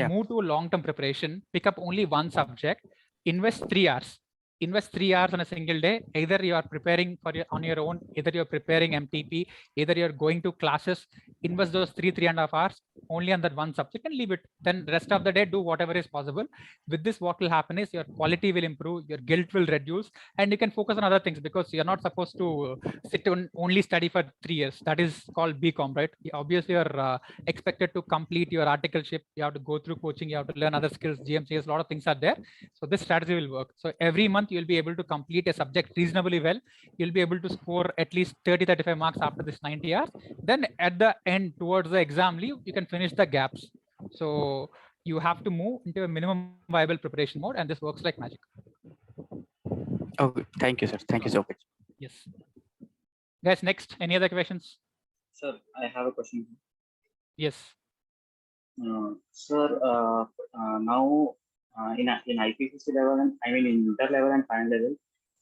move to a long-term preparation, pick up only one subject, invest 3 hours. Invest 3 hours on a single day. Either you are preparing for on your own, either you're preparing MTP, either you're going to classes. Invest those 3.5 hours only on that one subject and leave it. Then rest of the day, do whatever is possible. With this, what will happen is your quality will improve, your guilt will reduce, and you can focus on other things because you're not supposed to sit on only study for 3 years. That is called BCom, right? Obviously, you're expected to complete your articleship. You have to go through coaching. You have to learn other skills, GMCs, a lot of things are there. So this strategy will work. So every month you'll be able to complete a subject reasonably well. You'll be able to score at least 30-35 marks after this 90 hours. Then at the end, towards the exam leave, you can finish the gaps. So you have to move into a minimum viable preparation mode, and this works like magic. Okay, thank you, sir. Thank you so much. Yes. Guys, next, any other questions? Sir, I have a question. Yes. Sir, now in IPCC level, and I mean in inter level and final level,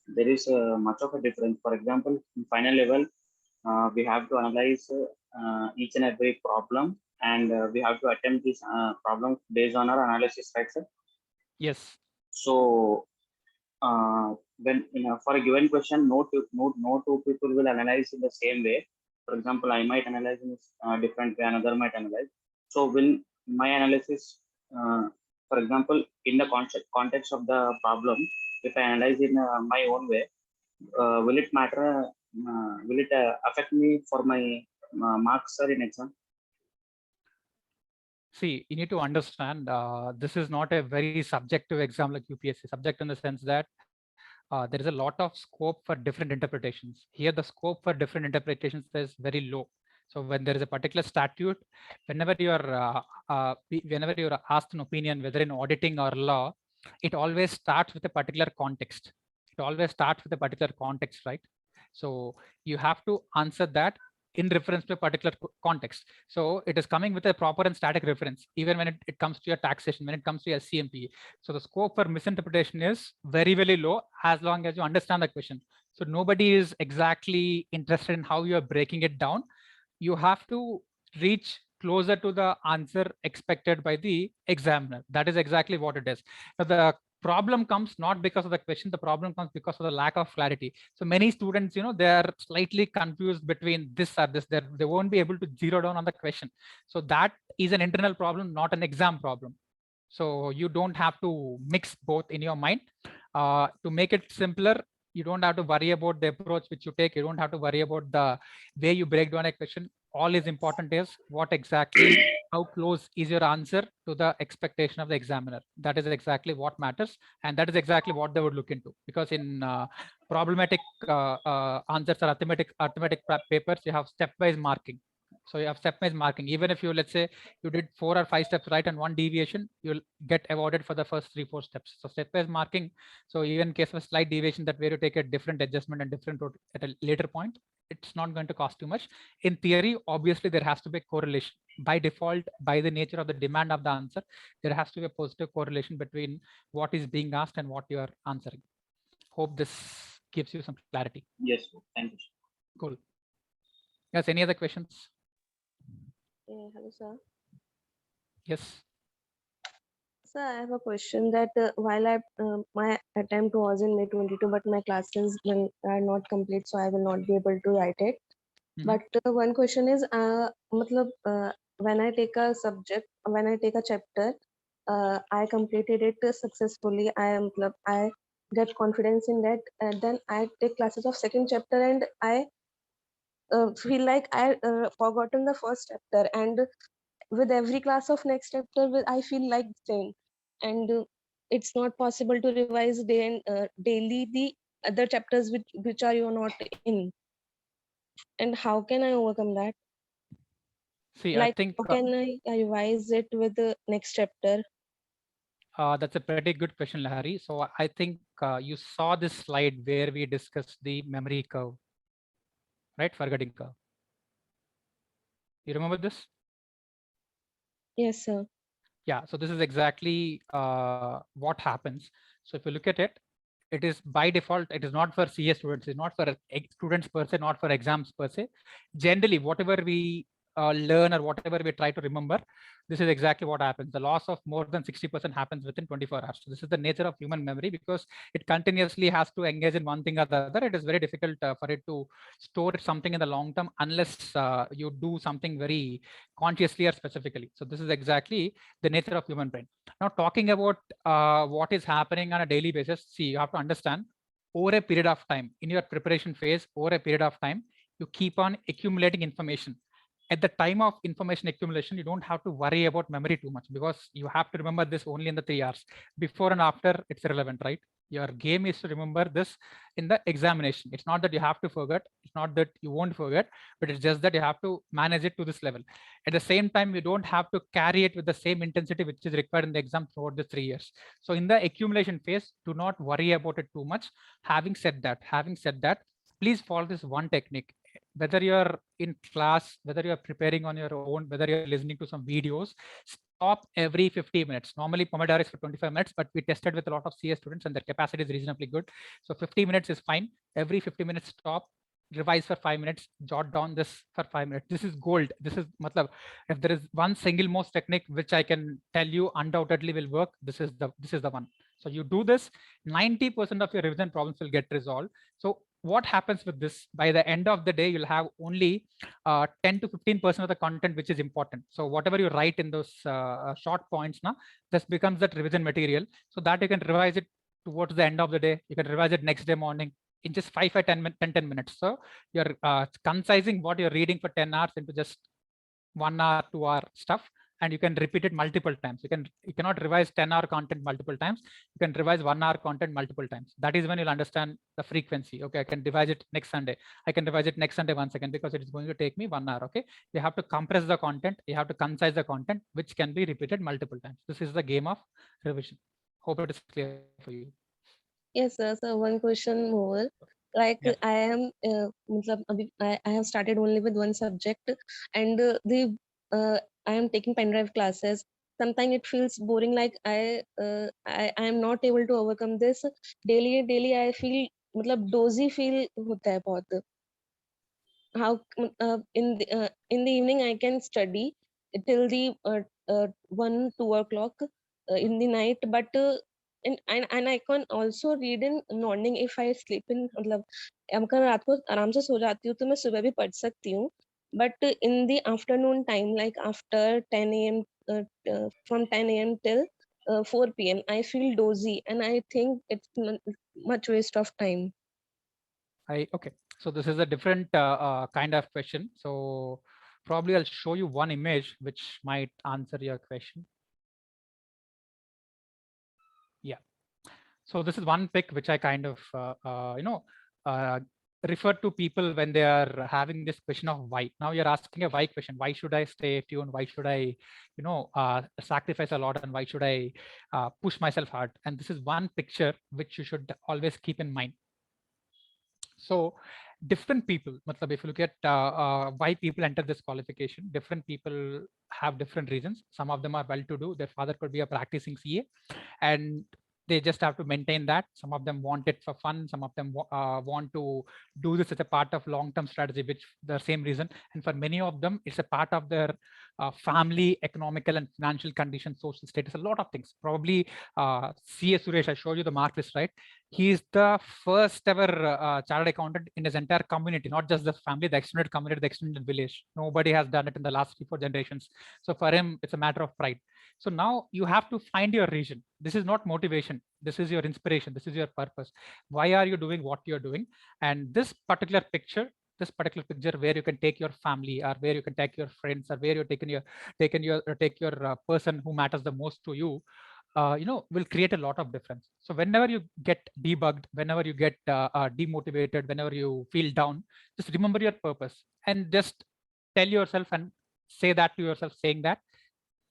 there is much of a difference. For example, in final level, we have to analyze each and every problem, and we have to attempt this problem based on our analysis, right, sir? Yes. So, when for a given question, no two people will analyze in the same way. For example, I might analyze in a different way, another might analyze. So, will my analysis, for example, in the context of the problem, if I analyze in my own way, will it matter? Will it affect me for my marks, sir, in exam? See, you need to understand this is not a very subjective exam like UPSC. Subject in the sense that there is a lot of scope for different interpretations. Here, the scope for different interpretations is very low. So when there is a particular statute, whenever you are asked an opinion, whether in auditing or law, it always starts with a particular context. It always starts with a particular context, right? So you have to answer that in reference to a particular context. So it is coming with a proper and static reference, even when it comes to your taxation, when it comes to your CMP. So the scope for misinterpretation is very, very low as long as you understand the question. So nobody is exactly interested in how you're breaking it down. You have to reach closer to the answer expected by the examiner. That is exactly what it is. Now, the problem comes not because of the question, the problem comes because of the lack of clarity. So many students, they are slightly confused between this or this. They won't be able to zero down on the question. So that is an internal problem, not an exam problem. So you don't have to mix both in your mind. To make it simpler, you don't have to worry about the approach which you take. You don't have to worry about the way you break down a question. All is important is what exactly, how close is your answer to the expectation of the examiner. That is exactly what matters. And that is exactly what they would look into. Because in problematic answers or arithmetic papers, you have stepwise marking. So you have stepwise marking. Even if you, let's say, you did 4 or 5 steps right and one deviation, you'll get awarded for the first 3-4 steps. So stepwise marking. So even in case of a slight deviation, that way to take a different adjustment and different route at a later point, it's not going to cost too much. In theory, obviously, there has to be a correlation. By default, by the nature of the demand of the answer, there has to be a positive correlation between what is being asked and what you are answering. Hope this gives you some clarity. Yes, thank you. Cool. Yes, any other questions? Hello, sir. Yes. Sir, I have a question that while my attempt was in May 22, but my classes are not complete, so I will not be able to write it. But one question is, when I take a subject, when I take a chapter, I completed it successfully. I get confidence in that, and then I take classes of second chapter, and I feel like I forgotten the first chapter, and with every class of next chapter, I feel like same, and it's not possible to revise daily the other chapters which are you not in. And how can I overcome that? See, Like, I think how can I revise it with the next chapter? that's a pretty good question, Lahari. So I think you saw this slide where we discussed the memory curve, right? Forgetting curve. You remember this? Yes, sir. Yeah, so this is exactly what happens. So if you look at it, it is by default, it is not for CS students, it's not for students per se, not for exams per se. Generally, whatever we learn or whatever we try to remember, this is exactly what happens. The loss of more than 60% happens within 24 hours. So this is the nature of human memory, because it continuously has to engage in one thing or the other. It is very difficult for it to store something in the long term unless you do something very consciously or specifically. So this is exactly the nature of human brain. Now, talking about what is happening on a daily basis, see, you have to understand, over a period of time, in your preparation phase, over a period of time, you keep on accumulating information. At the time of information accumulation, you don't have to worry about memory too much, because you have to remember this only in the 3 hours. Before and after, it's irrelevant, right? Your game is to remember this in the examination. It's not that you have to forget, it's not that you won't forget, but it's just that you have to manage it to this level. At the same time, you don't have to carry it with the same intensity which is required in the exam throughout the 3 years. So in the accumulation phase, do not worry about it too much. Having said that, please follow this one technique. Whether you're in class, whether you're preparing on your own, whether you're listening to some videos, stop every 50 minutes. Normally Pomodoro is for 25 minutes, but we tested with a lot of CS students and their capacity is reasonably good. So 50 minutes is fine. Every 50 minutes, stop, revise for 5 minutes, jot down this for 5 minutes. This is gold. This is matlab, if there is one single most technique which I can tell you undoubtedly will work, this is the one. So you do this, 90% of your revision problems will get resolved. So what happens with this? By the end of the day, you'll have only 10 to 15% of the content which is important. So whatever you write in those short points now, this becomes that revision material, so that you can revise it towards the end of the day. You can revise it next day morning in just 5 or 10 minutes. So you're concising what you're reading for 10 hours into just 1 hour, 2 hour stuff, and you can repeat it multiple times. You cannot revise 10-hour content multiple times. You can revise 1 hour content multiple times. That is when you'll understand the frequency. Okay, I can revise it next Sunday. I can revise it next Sunday once again, because it is going to take me 1 hour. Okay, you have to compress the content. You have to concise the content, which can be repeated multiple times. This is the game of revision. Hope it is clear for you. Yes, sir. So one question more. Like, Yeah. I am, I have started only with one subject, and I am taking pen drive classes. Sometimes it feels boring. Like I am not able to overcome this. Daily I feel मतलब dozy feel होता है बहुत. How in the evening I can study till the 1-2 o'clock in the night, but and I can also read in morning if I sleep in मतलब अगर रात को आराम से सो जाती हूँ तो मैं सुबह भी पढ़ सकती हूँ, but in the afternoon time, like after 10 a.m. From 10 a.m. till 4 p.m. I feel dozy and I think it's much waste of time. Okay, so this is a different kind of question. So probably I'll show you one image which might answer your question. Yeah. So this is one pic which I kind of refer to people when they are having this question of why. Now you're asking a why question. Why should I stay tuned? Why should I, sacrifice a lot? And why should I push myself hard? And this is one picture which you should always keep in mind. So different people, if you look at why people enter this qualification, different people have different reasons. Some of them are well-to-do. Their father could be a practicing CA, and they just have to maintain that. Some of them want it for fun. Some of them want to do this as a part of long-term strategy, which the same reason. And for many of them, it's a part of their family, economical and financial condition, social status, a lot of things. Probably CA Suresh, I showed you the mark list, right? He is the first ever chartered accountant in his entire community, not just the family, the extended community, the extended village. Nobody has done it in the last 3-4 generations. So for him, it's a matter of pride. So now you have to find your reason. This is not motivation. This is your inspiration. This is your purpose. Why are you doing what you're doing? And this particular picture where you can take your family, or where you can take your friends, or where you're take your person who matters the most to you, will create a lot of difference. So whenever you get debugged, whenever you get demotivated, whenever you feel down, just remember your purpose and just tell yourself and say that to yourself, saying that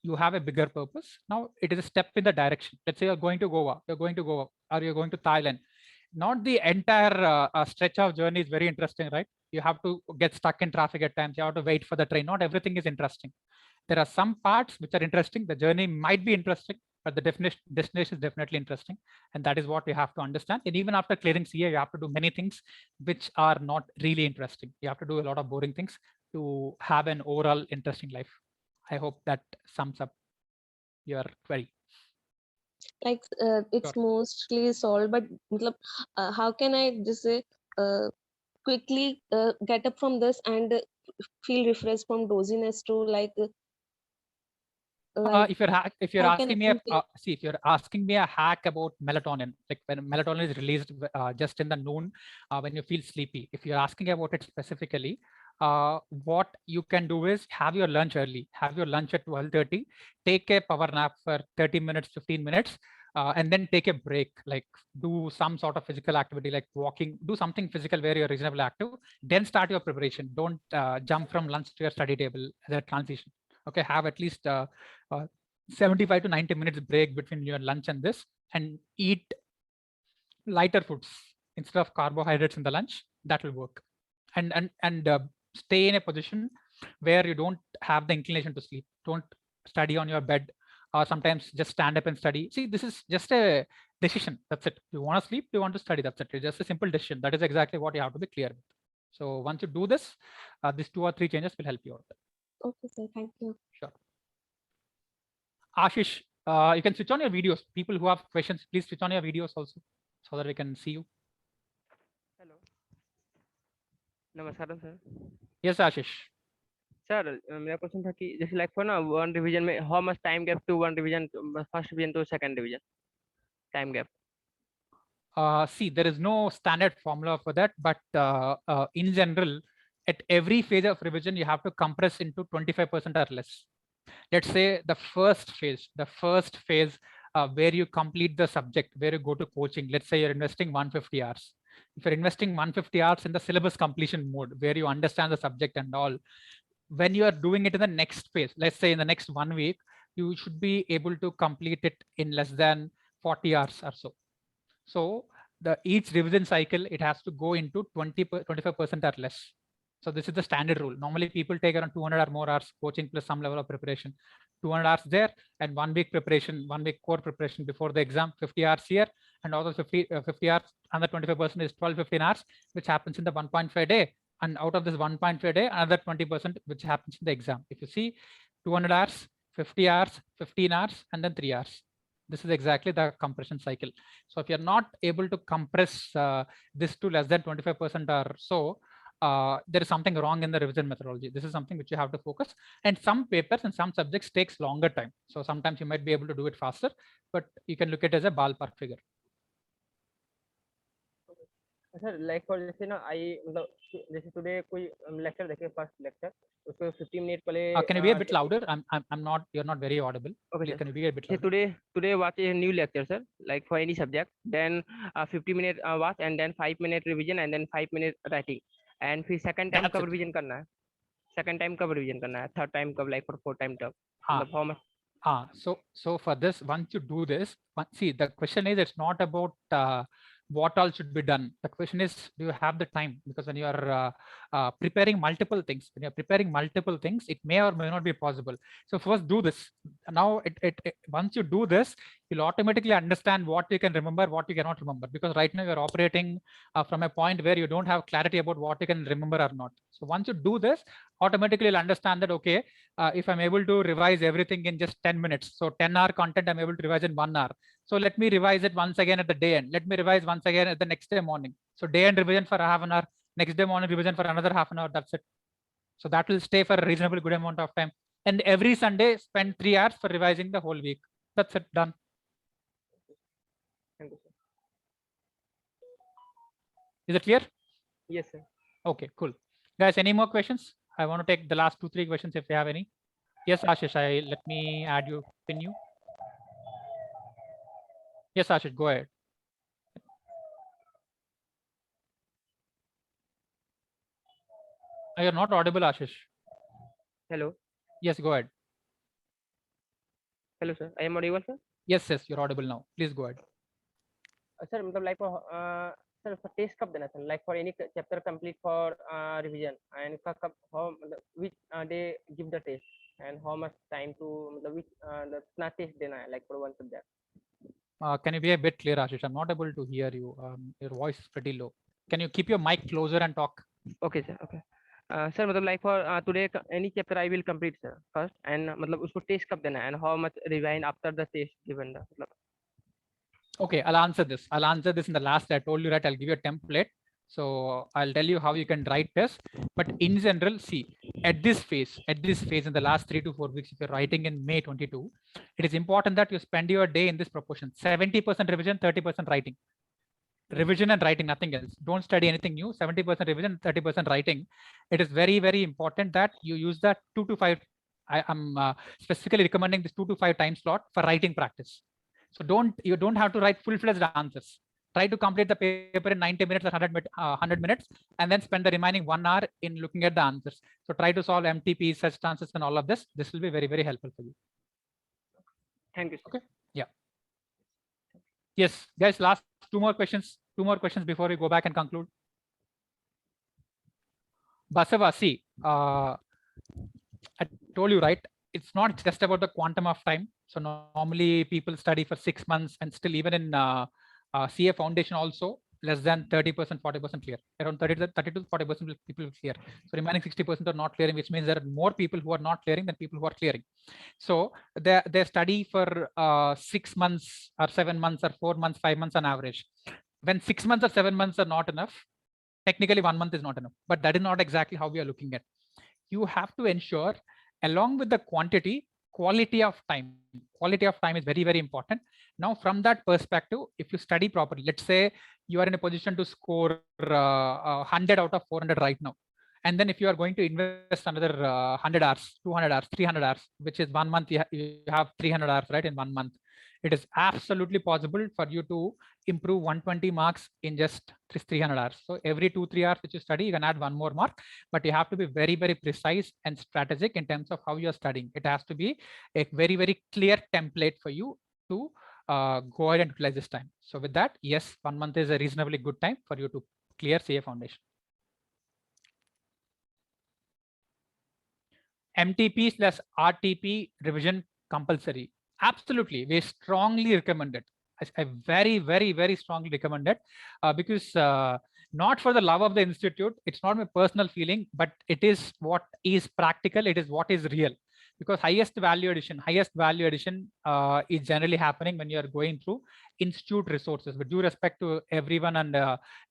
you have a bigger purpose. Now it is a step in the direction. Let's say you're going to Goa, or you're going to Thailand. Not the entire stretch of journey is very interesting, right? You have to get stuck in traffic at times. You have to wait for the train. Not everything is interesting. There are some parts which are interesting. The journey might be interesting, but the destination is definitely interesting. And that is what you have to understand. And even after clearing CA, you have to do many things which are not really interesting. You have to do a lot of boring things to have an overall interesting life. I hope that sums up your query. Like it's mostly solved, but how can I just say quickly get up from this and feel refreshed from doziness to like if you're asking me if you're asking me a hack about melatonin, like when melatonin is released just in the noon when you feel sleepy, if you're asking about it specifically, what you can do is have your lunch early, have your lunch at 12:30, take a power nap for 30 minutes, 15 minutes, and then take a break, like do some sort of physical activity like walking, do something physical where you're reasonably active, then start your preparation. Don't jump from lunch to your study table as a transition. Okay, have at least 75 to 90 minutes break between your lunch and this, and eat lighter foods instead of carbohydrates in the lunch. That will work. And stay in a position where you don't have the inclination to sleep. Don't study on your bed, or sometimes just stand up and study. See, this is just a decision. That's it. You want to sleep, you want to study. That's it. It's just a simple decision. That is exactly what you have to be clear with. So once you do this, these 2 or 3 changes will help you out. Okay, sir. Thank you. Sure. Ashish, you can switch on your videos. People who have questions, please switch on your videos also, so that we can see you. Hello. Namaskaram sir. Yes, Ashish. Sir, मेरा question था कि जैसे like for ना one revision में how much time gap to one revision, first revision to second revision, time gap? See, there is no standard formula for that, but in general, at every phase of revision, you have to compress into 25% or less. Let's say the first phase where you complete the subject, where you go to coaching. Let's say you're investing 150 hours. If you're investing 150 hours in the syllabus completion mode, where you understand the subject and all, when you are doing it in the next phase, let's say in the next 1 week, you should be able to complete it in less than 40 hours or so. So each revision cycle, it has to go into 25% or less. So this is the standard rule. Normally people take around 200 or more hours coaching plus some level of preparation. 200 hours there, and 1 week preparation, 1 week core preparation before the exam, 50 hours here, and also 50 hours, another 25% is 12-15 hours, which happens in the 1.5 day. And out of this 1.5 day, another 20% which happens in the exam. If you see 200 hours, 50 hours, 15 hours, and then 3 hours. This is exactly the compression cycle. So if you're not able to compress this to less than 25% or so, there is something wrong in the revision methodology. This is something which you have to focus. And some papers and some subjects takes longer time. So sometimes you might be able to do it faster, but you can look at it as a ballpark figure. Sir like for जैसे ना आई मतलब जैसे today कोई lecture देखे, first lecture, उसको 15 minute पहले can you be a bit louder? I'm not, you're not very audible. Okay, can you be a bit louder? Today watch a new lecture sir, like for any subject, then 50-minute watch, and then 5-minute revision, and then 5-minute writing, and फिर second time कब revision करना है, second time कब revision करना है, third time कब, like for fourth time कब, how much? So for this, once you do this, see, the question is, it's not about what all should be done. The question is, do you have the time? Because when you are preparing multiple things, it may or may not be possible. So first do this. Now, once you do this, you'll automatically understand what you can remember, what you cannot remember. Because right now you're operating from a point where you don't have clarity about what you can remember or not. So once you do this, automatically you'll understand that, okay, if I'm able to revise everything in just 10 minutes, so 10-hour content I'm able to revise in 1 hour. So let me revise it once again at the day end. Let me revise once again at the next day morning. So day end revision for half an hour, next day morning revision for another half an hour. That's it. So that will stay for a reasonably good amount of time. And every Sunday, spend 3 hours for revising the whole week. That's it, done. Thank you, sir. Is it clear? Yes, sir. Okay, cool. Guys, any more questions? I want to take the last 2-3 questions if you have any. Yes, Ashish, let me add you, pin you. Yes, Ashish, go ahead. You're not audible, Ashish. Hello. Yes, go ahead. Hello, sir. I am audible, sir. Yes, you're audible now. Please go ahead. Sir, मतलब like for sir for test कब देना sir? Like for any chapter complete for revision and इसका कब how मतलब which they give the test and how much time to मतलब which the कितना test देना है like for one subject. Can you be a bit clear, Ashish? I'm not able to hear you. Your voice is pretty low. Can you keep your mic closer and talk? Okay, sir. Okay. Sir, मतलब like for today any chapter I will complete sir first and मतलब उसको test कब देना है and how much revise after the test given the मतलब. Okay, I'll answer this. I'll answer this in the last. I told you that I'll give you a template. So I'll tell you how you can write this. But in general, see, at this phase in the last 3 to 4 weeks, if you're writing in May 22, it is important that you spend your day in this proportion: 70% revision, 30% writing. Revision and writing, nothing else. Don't study anything new. 70% revision, 30% writing. It is very, very important that you use that 2 to 5. I am specifically recommending this 2 to 5 time slot for writing practice. So you don't have to write full-fledged answers. Try to complete the paper in 90 minutes or 100 minutes, and then spend the remaining 1 hour in looking at the answers. So try to solve MTPs, such chances, and all of this. This will be very, very helpful for you. Thank you, sir. Okay. Yeah. Yes, guys, last two more questions before we go back and conclude. Basava, see, I told you, right? It's not just about the quantum of time. So normally people study for 6 months, and still even in CA foundation also less than 30%, 40% clear. Around 30 to 40% people clear. So remaining 60% are not clearing, which means there are more people who are not clearing than people who are clearing. So they study for 6 months or 7 months or 4 months, 5 months on average. When 6 months or 7 months are not enough, technically 1 month is not enough, but that is not exactly how we are looking at. You have to ensure, along with the quantity, quality of time. Quality of time is very, very important. Now, from that perspective, if you study properly, let's say you are in a position to score 100 out of 400 right now. And then if you are going to invest another 100 hours, 200 hours, 300 hours, which is 1 month, you have 300 hours, right, in 1 month. It is absolutely possible for you to improve 120 marks in just 300 hours. So every 2-3 hours which you study, you can add 1 more mark, but you have to be very, very precise and strategic in terms of how you're studying. It has to be a very, very clear template for you to go ahead and utilize this time. So with that, yes, 1 month is a reasonably good time for you to clear CA foundation. MTP/RTP revision compulsory. Absolutely, we strongly recommend it. I very, very, very strongly recommend it because not for the love of the institute, it's not my personal feeling, but it is what is practical. It is what is real. Because highest value addition is generally happening when you are going through institute resources, with due respect to everyone and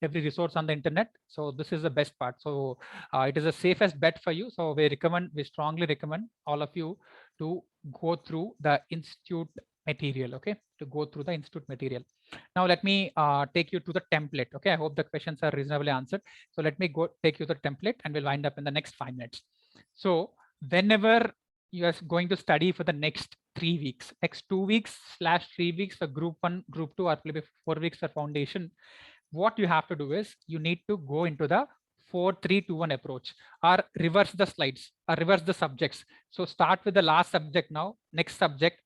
every resource on the internet. So this is the best part. So it is the safest bet for you. So we strongly recommend all of you to go through the institute material. Okay, to go through the institute material. Now let me take you to the template. Okay, I hope the questions are reasonably answered. So let me go take you to the template, and we'll wind up in the next 5 minutes. So whenever you are going to study for the next 3 weeks, next 2 weeks/3 weeks for group 1, group 2, or maybe 4 weeks for foundation, what you have to do is you need to go into the 4-3-2-1 approach, or reverse the slides, or reverse the subjects. So start with the last subject now, next subject,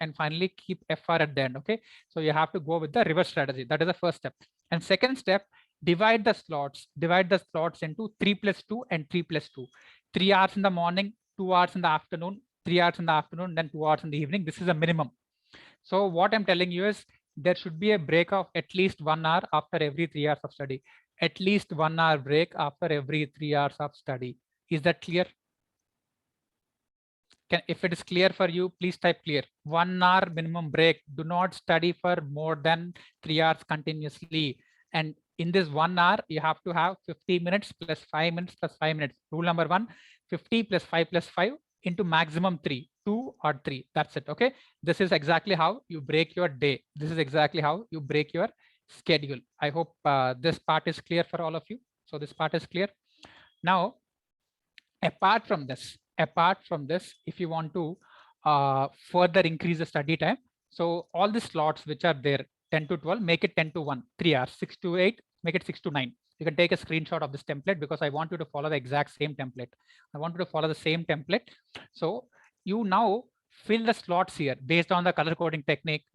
and finally keep FR at the end. Okay, so you have to go with the reverse strategy. That is the first step. And second step, divide the slots into 3+2 and 3+2. 3 hours in the morning, 2 hours in the afternoon, 3 hours in the afternoon, then 2 hours in the evening. This is a minimum. So what I'm telling you is there should be a break of at least 1 hour after every 3 hours of study. At least 1 hour break after every 3 hours of study. Is that clear? If it is clear for you, please type clear. 1 hour minimum break. Do not study for more than 3 hours continuously. And in this 1 hour, you have to have 50 minutes plus 5 minutes plus 5 minutes. Rule number 1, 50 plus 5 plus 5 into maximum 3, 2 or 3. That's it. Okay. This is exactly how you break your day. This is exactly how you break your schedule. I hope this part is clear for all of you. So this part is clear. Now, apart from this, if you want to further increase the study time, So all the slots which are there, 10 to 12, make it 10 to 1, 3 hours, 6 to 8, make it 6 to 9. You can take a screenshot of this template because I want you to follow the exact same template. I want you to follow the same template. So you now fill the slots here based on the color coding technique,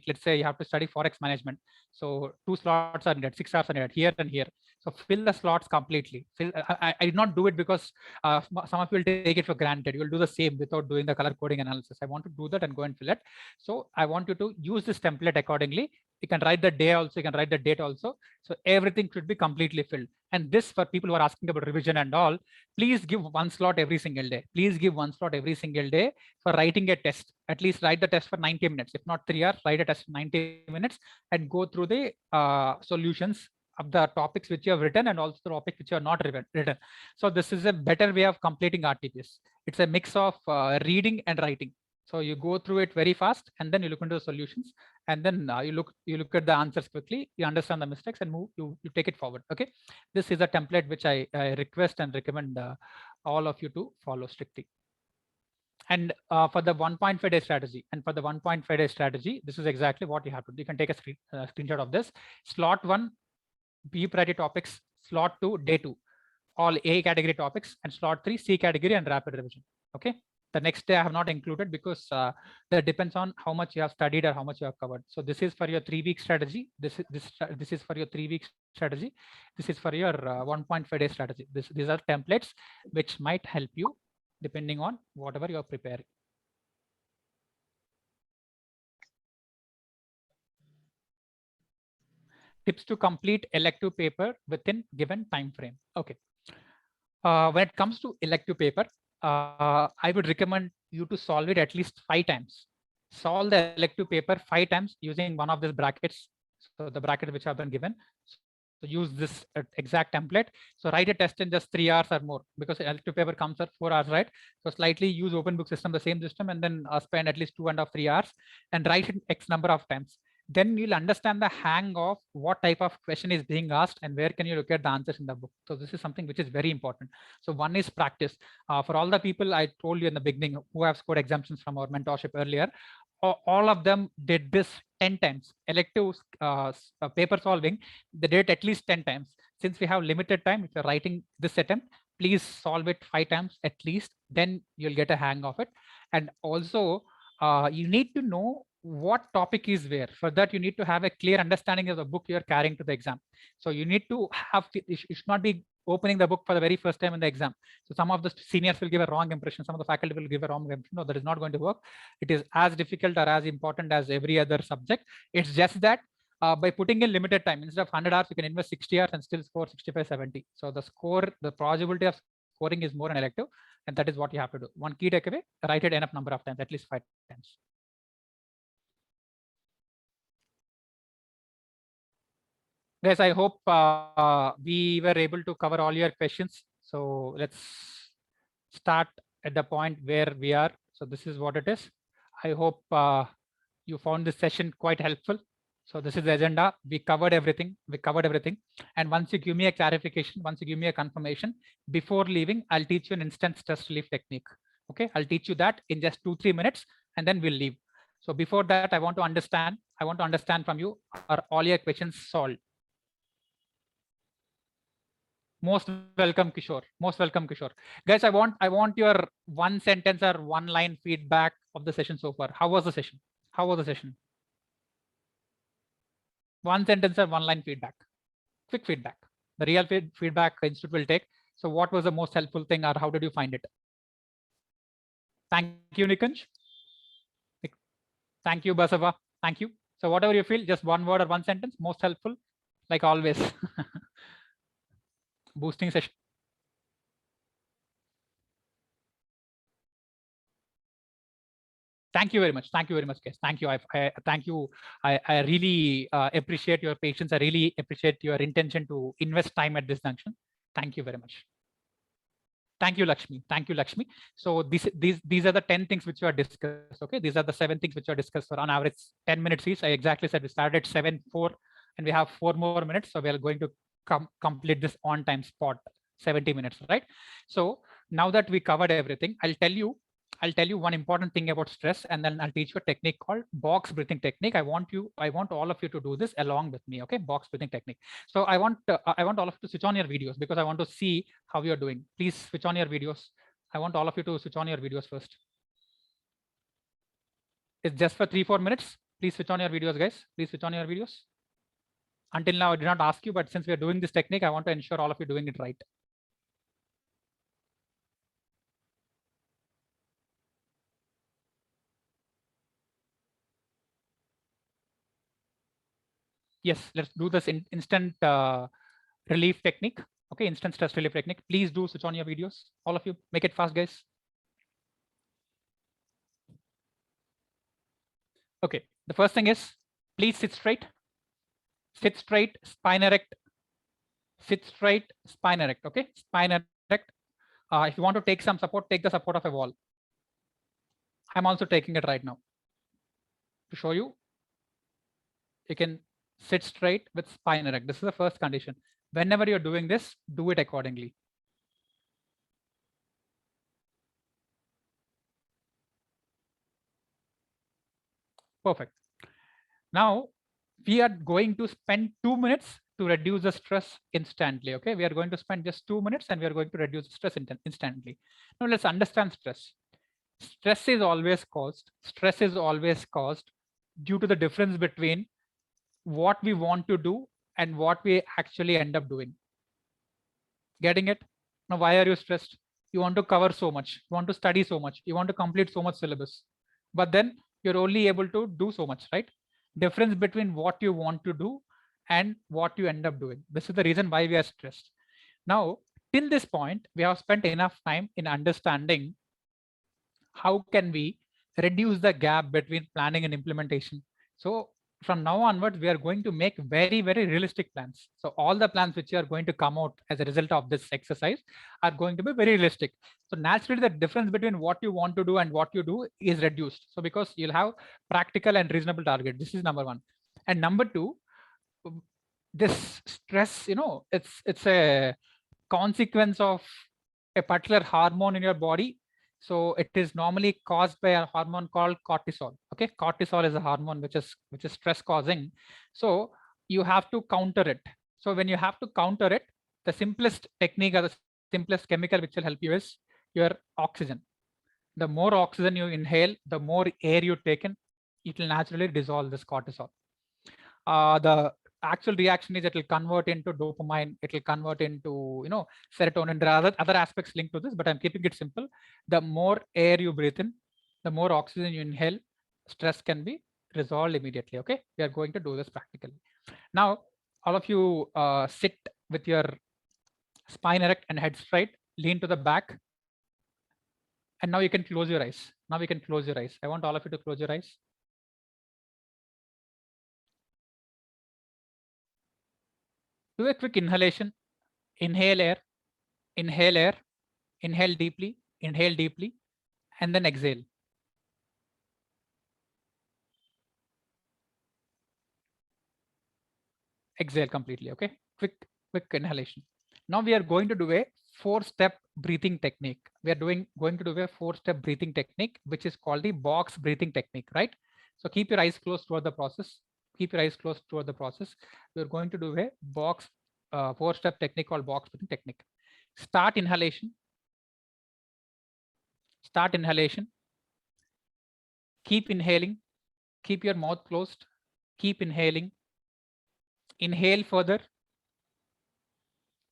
Let's say you have to study Forex management. So 2 slots are needed, 6 hours are needed here and here. So fill the slots completely. I did not do it because some of you will take it for granted. You will do the same without doing the color coding analysis. I want to do that and go and fill it. So I want you to use this template accordingly. You can write the day also, you can write the date also. So everything should be completely filled. And this, for people who are asking about revision and all, please give 1 slot every single day. Please give 1 slot every single day for writing a test. At least write the test for 90 minutes. If not 3 hours, write a test for 90 minutes and go through the solutions of the topics which you have written and also the topics which you have not written. So this is a better way of completing RTPS. It's a mix of reading and writing. So you go through it very fast and then you look into the solutions and then you look at the answers quickly, you understand the mistakes and you take it forward. Okay, this is a template which I request and recommend all of you to follow strictly. And for the 1.5 day strategy, this is exactly what you have to do. You can take a screenshot of this. Slot 1, B priority topics. Slot 2, day 2, all A category topics, and slot 3, C category and rapid revision. Okay. The next day I have not included because that depends on how much you have studied or how much you have covered. So this is for your 3-week strategy. This is for your 3-week strategy. This is for your 1.5 day strategy. These are templates which might help you depending on whatever you are preparing. Tips to complete elective paper within given time frame. Okay. When it comes to elective paper, I would recommend you to solve it at least 5 times. Solve the elective paper 5 times using one of these brackets. So the bracket which have been given. So use this exact template. So write a test in just 3 hours or more because elective paper comes at 4 hours, right? So slightly use open book system, the same system, and then spend at least 2.5 to 3 hours and write it X number of times. Then you'll understand the hang of what type of question is being asked and where can you look at the answers in the book. So this is something which is very important. So one is practice. For all the people I told you in the beginning who have scored exemptions from our mentorship earlier, all of them did this 10 times. Elective paper solving, they did at least 10 times. Since we have limited time, if you're writing this attempt, please solve it 5 times at least, then you'll get a hang of it. And also you need to know what topic is where. For that, you need to have a clear understanding of the book you're carrying to the exam. So you need to have, it should not be opening the book for the very first time in the exam. So some of the seniors will give a wrong impression. Some of the faculty will give a wrong impression. No, that is not going to work. It is as difficult or as important as every other subject. It's just that by putting in limited time, instead of 100 hours, you can invest 60 hours and still score 65, 70. So the probability of scoring is more an elective, and that is what you have to do. One key takeaway, write it enough number of times, at least 5 times. Guys, I hope we were able to cover all your questions. So let's start at the point where we are. So this is what it is. I hope you found this session quite helpful. So this is the agenda. We covered everything. And once you give me a clarification, once you give me a confirmation, before leaving, I'll teach you an instant stress relief technique. Okay, I'll teach you that in just 2-3 minutes, and then we'll leave. So before that, I want to understand from you, are all your questions solved? Most welcome, Kishore. Most welcome, Kishore. Guys, I want your 1 sentence or 1 line feedback of the session so far. How was the session? 1 sentence or 1 line feedback. Quick feedback. The real feedback Institute will take. So what was the most helpful thing, or how did you find it? Thank you, Nikunj. Thank you, Basava. Thank you. So whatever you feel, just 1 word or 1 sentence, most helpful, like always. Boosting session. Thank you very much. Thank you very much, guys. Thank you. Thank you. I really appreciate your patience. I really appreciate your intention to invest time at this junction. Thank you very much. Thank you, Lakshmi. Thank you, Lakshmi. So these are the 10 things which we are discussed. Okay, these are the 7 things which are discussed for on average 10 minutes each. I exactly said we started 7:04 and we have 4 more minutes. So we are going to complete this on time spot 70 minutes, right? So now that we covered everything, I'll tell you I'll tell you one important thing about stress, and then I'll teach you a technique called box breathing technique. I want all of you to do this along with me. Okay, box breathing technique. So I want all of you to switch on your videos because I want to see how you're doing. Please switch on your videos. I want all of you to switch on your videos first. It's just for 3-4 minutes. Please switch on your videos, guys. Please switch on your videos. Until now, I did not ask you, but since we are doing this technique, I want to ensure all of you doing it right. Yes, let's do this instant relief technique. Okay, instant stress relief technique. Please do switch on your videos. All of you, make it fast, guys. Okay, the first thing is please sit straight. Sit straight, spine erect. Sit straight, spine erect. Okay, spine erect. If you want to take some support, take the support of a wall. I'm also taking it right now to show you. You can sit straight with spine erect. This is the first condition. Whenever you're doing this, do it accordingly. Perfect. Now we are going to spend 2 minutes to reduce the stress instantly. Okay, we are going to spend just 2 minutes and we are going to reduce the stress instantly. Now let's understand stress. Stress is always caused due to the difference between what we want to do and what we actually end up doing. Getting it? Now, why are you stressed? You want to cover so much, you want to study so much, you want to complete so much syllabus, but then you're only able to do so much, right? Difference between what you want to do and what you end up doing. This is the reason why we are stressed. Now, till this point, we have spent enough time in understanding how can we reduce the gap between planning and implementation. So from now onwards, we are going to make very, very realistic plans. So all the plans which are going to come out as a result of this exercise are going to be very realistic. So naturally, the difference between what you want to do and what you do is reduced. So because you'll have practical and reasonable target. This is number one. And number two, this stress, it's a consequence of a particular hormone in your body. So it is normally caused by a hormone called cortisol. Okay, cortisol is a hormone which is stress causing. So you have to counter it. So when you have to counter it, the simplest technique or the simplest chemical which will help you is your oxygen. The more oxygen you inhale, the more air you take in, it will naturally dissolve this cortisol. The actual reaction is it will convert into dopamine, it will convert into serotonin. There are other aspects linked to this, but I'm keeping it simple. The more air you breathe in, the more oxygen you inhale, stress can be resolved immediately. Okay, we are going to do this practically. Now all of you sit with your spine erect and head straight, lean to the back, and now you can close your eyes. Now you can close your eyes. I want all of you to close your eyes. Do a quick inhalation. Inhale air, inhale air, inhale deeply, and then exhale. Exhale completely. Okay, quick inhalation. Now we are going to do a 4-step breathing technique. We are going to do a 4-step breathing technique, which is called the box breathing technique, right? So keep your eyes closed throughout the process. Keep your eyes closed throughout the process. We're going to do a box 4-step technique called box breathing technique. Start inhalation. Start inhalation. Keep inhaling. Keep your mouth closed. Keep inhaling. Inhale further.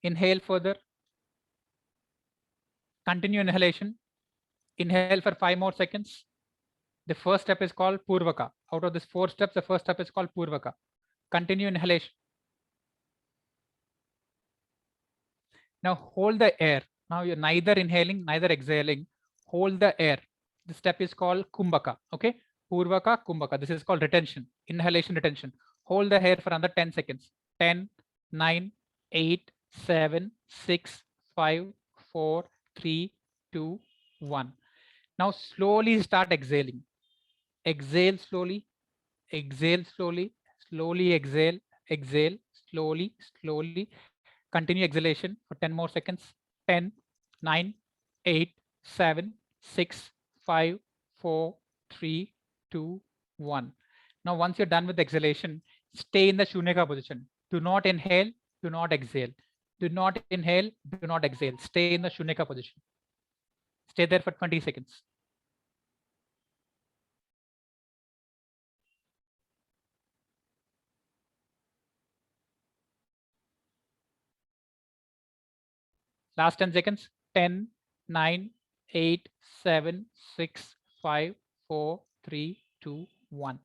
Inhale further. Continue inhalation. Inhale for 5 more seconds. The first step is called Purvaka. Out of these 4 steps, the first step is called Purvaka. Continue inhalation. Now hold the air. Now you're neither inhaling, neither exhaling. Hold the air. The step is called Kumbhaka. Okay, Purvaka, Kumbhaka. This is called retention. Inhalation, retention. Hold the air for another 10 seconds. 10, 9, 8, 7, 6, 5, 4, 3, 2, 1. Now slowly start exhaling. Exhale slowly. Exhale slowly. Slowly exhale. Exhale slowly. Slowly. Continue exhalation for 10 more seconds. 10, 9, 8, 7, 6, 5, 4, 3, 2, 1. Now, once you're done with the exhalation, stay in the Shunyaka position. Do not inhale, do not exhale. Do not inhale, do not exhale. Stay in the Shunyaka position. Stay there for 20 seconds. Last 10 seconds. 10, 9, 8, 7, 6, 5, 4, 3, 2, 1.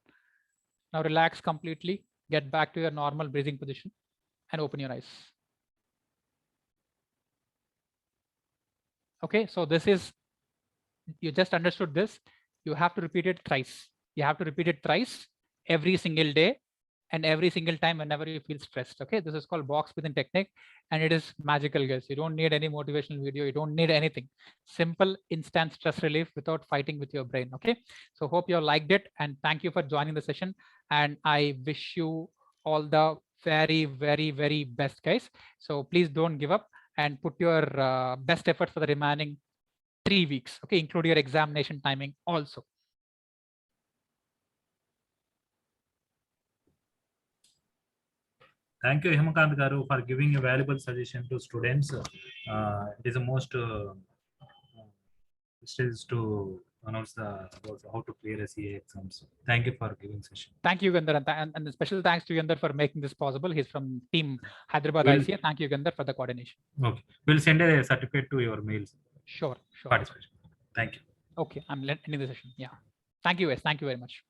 Now relax completely. Get back to your normal breathing position and open your eyes. Okay, so this is, you just understood this. You have to repeat it thrice. You have to repeat it thrice every single day and every single time whenever you feel stressed. Okay, this is called box breathing technique and it is magical, guys. You don't need any motivational video. You don't need anything. Simple instant stress relief without fighting with your brain. Okay, so hope you all liked it and thank you for joining the session. And I wish you all the very, very, very best, guys. So please don't give up and put your best effort for the remaining 3 weeks. Okay, include your examination timing also. Thank you, Himakanth Garu, for giving a valuable suggestion to students. It is the most is to announce about how to clear SEA exams. Thank you for giving session. Thank you, Gandhar, and special thanks to Gandhar for making this possible. He's from team Hyderabad We'll- ICA. Thank you, Gandhar, for the coordination. Okay, we'll send a certificate to your mails. Sure, sure. Participation. Thank you. Okay, I'm ending the session. Yeah. Thank you, guys. Thank you very much.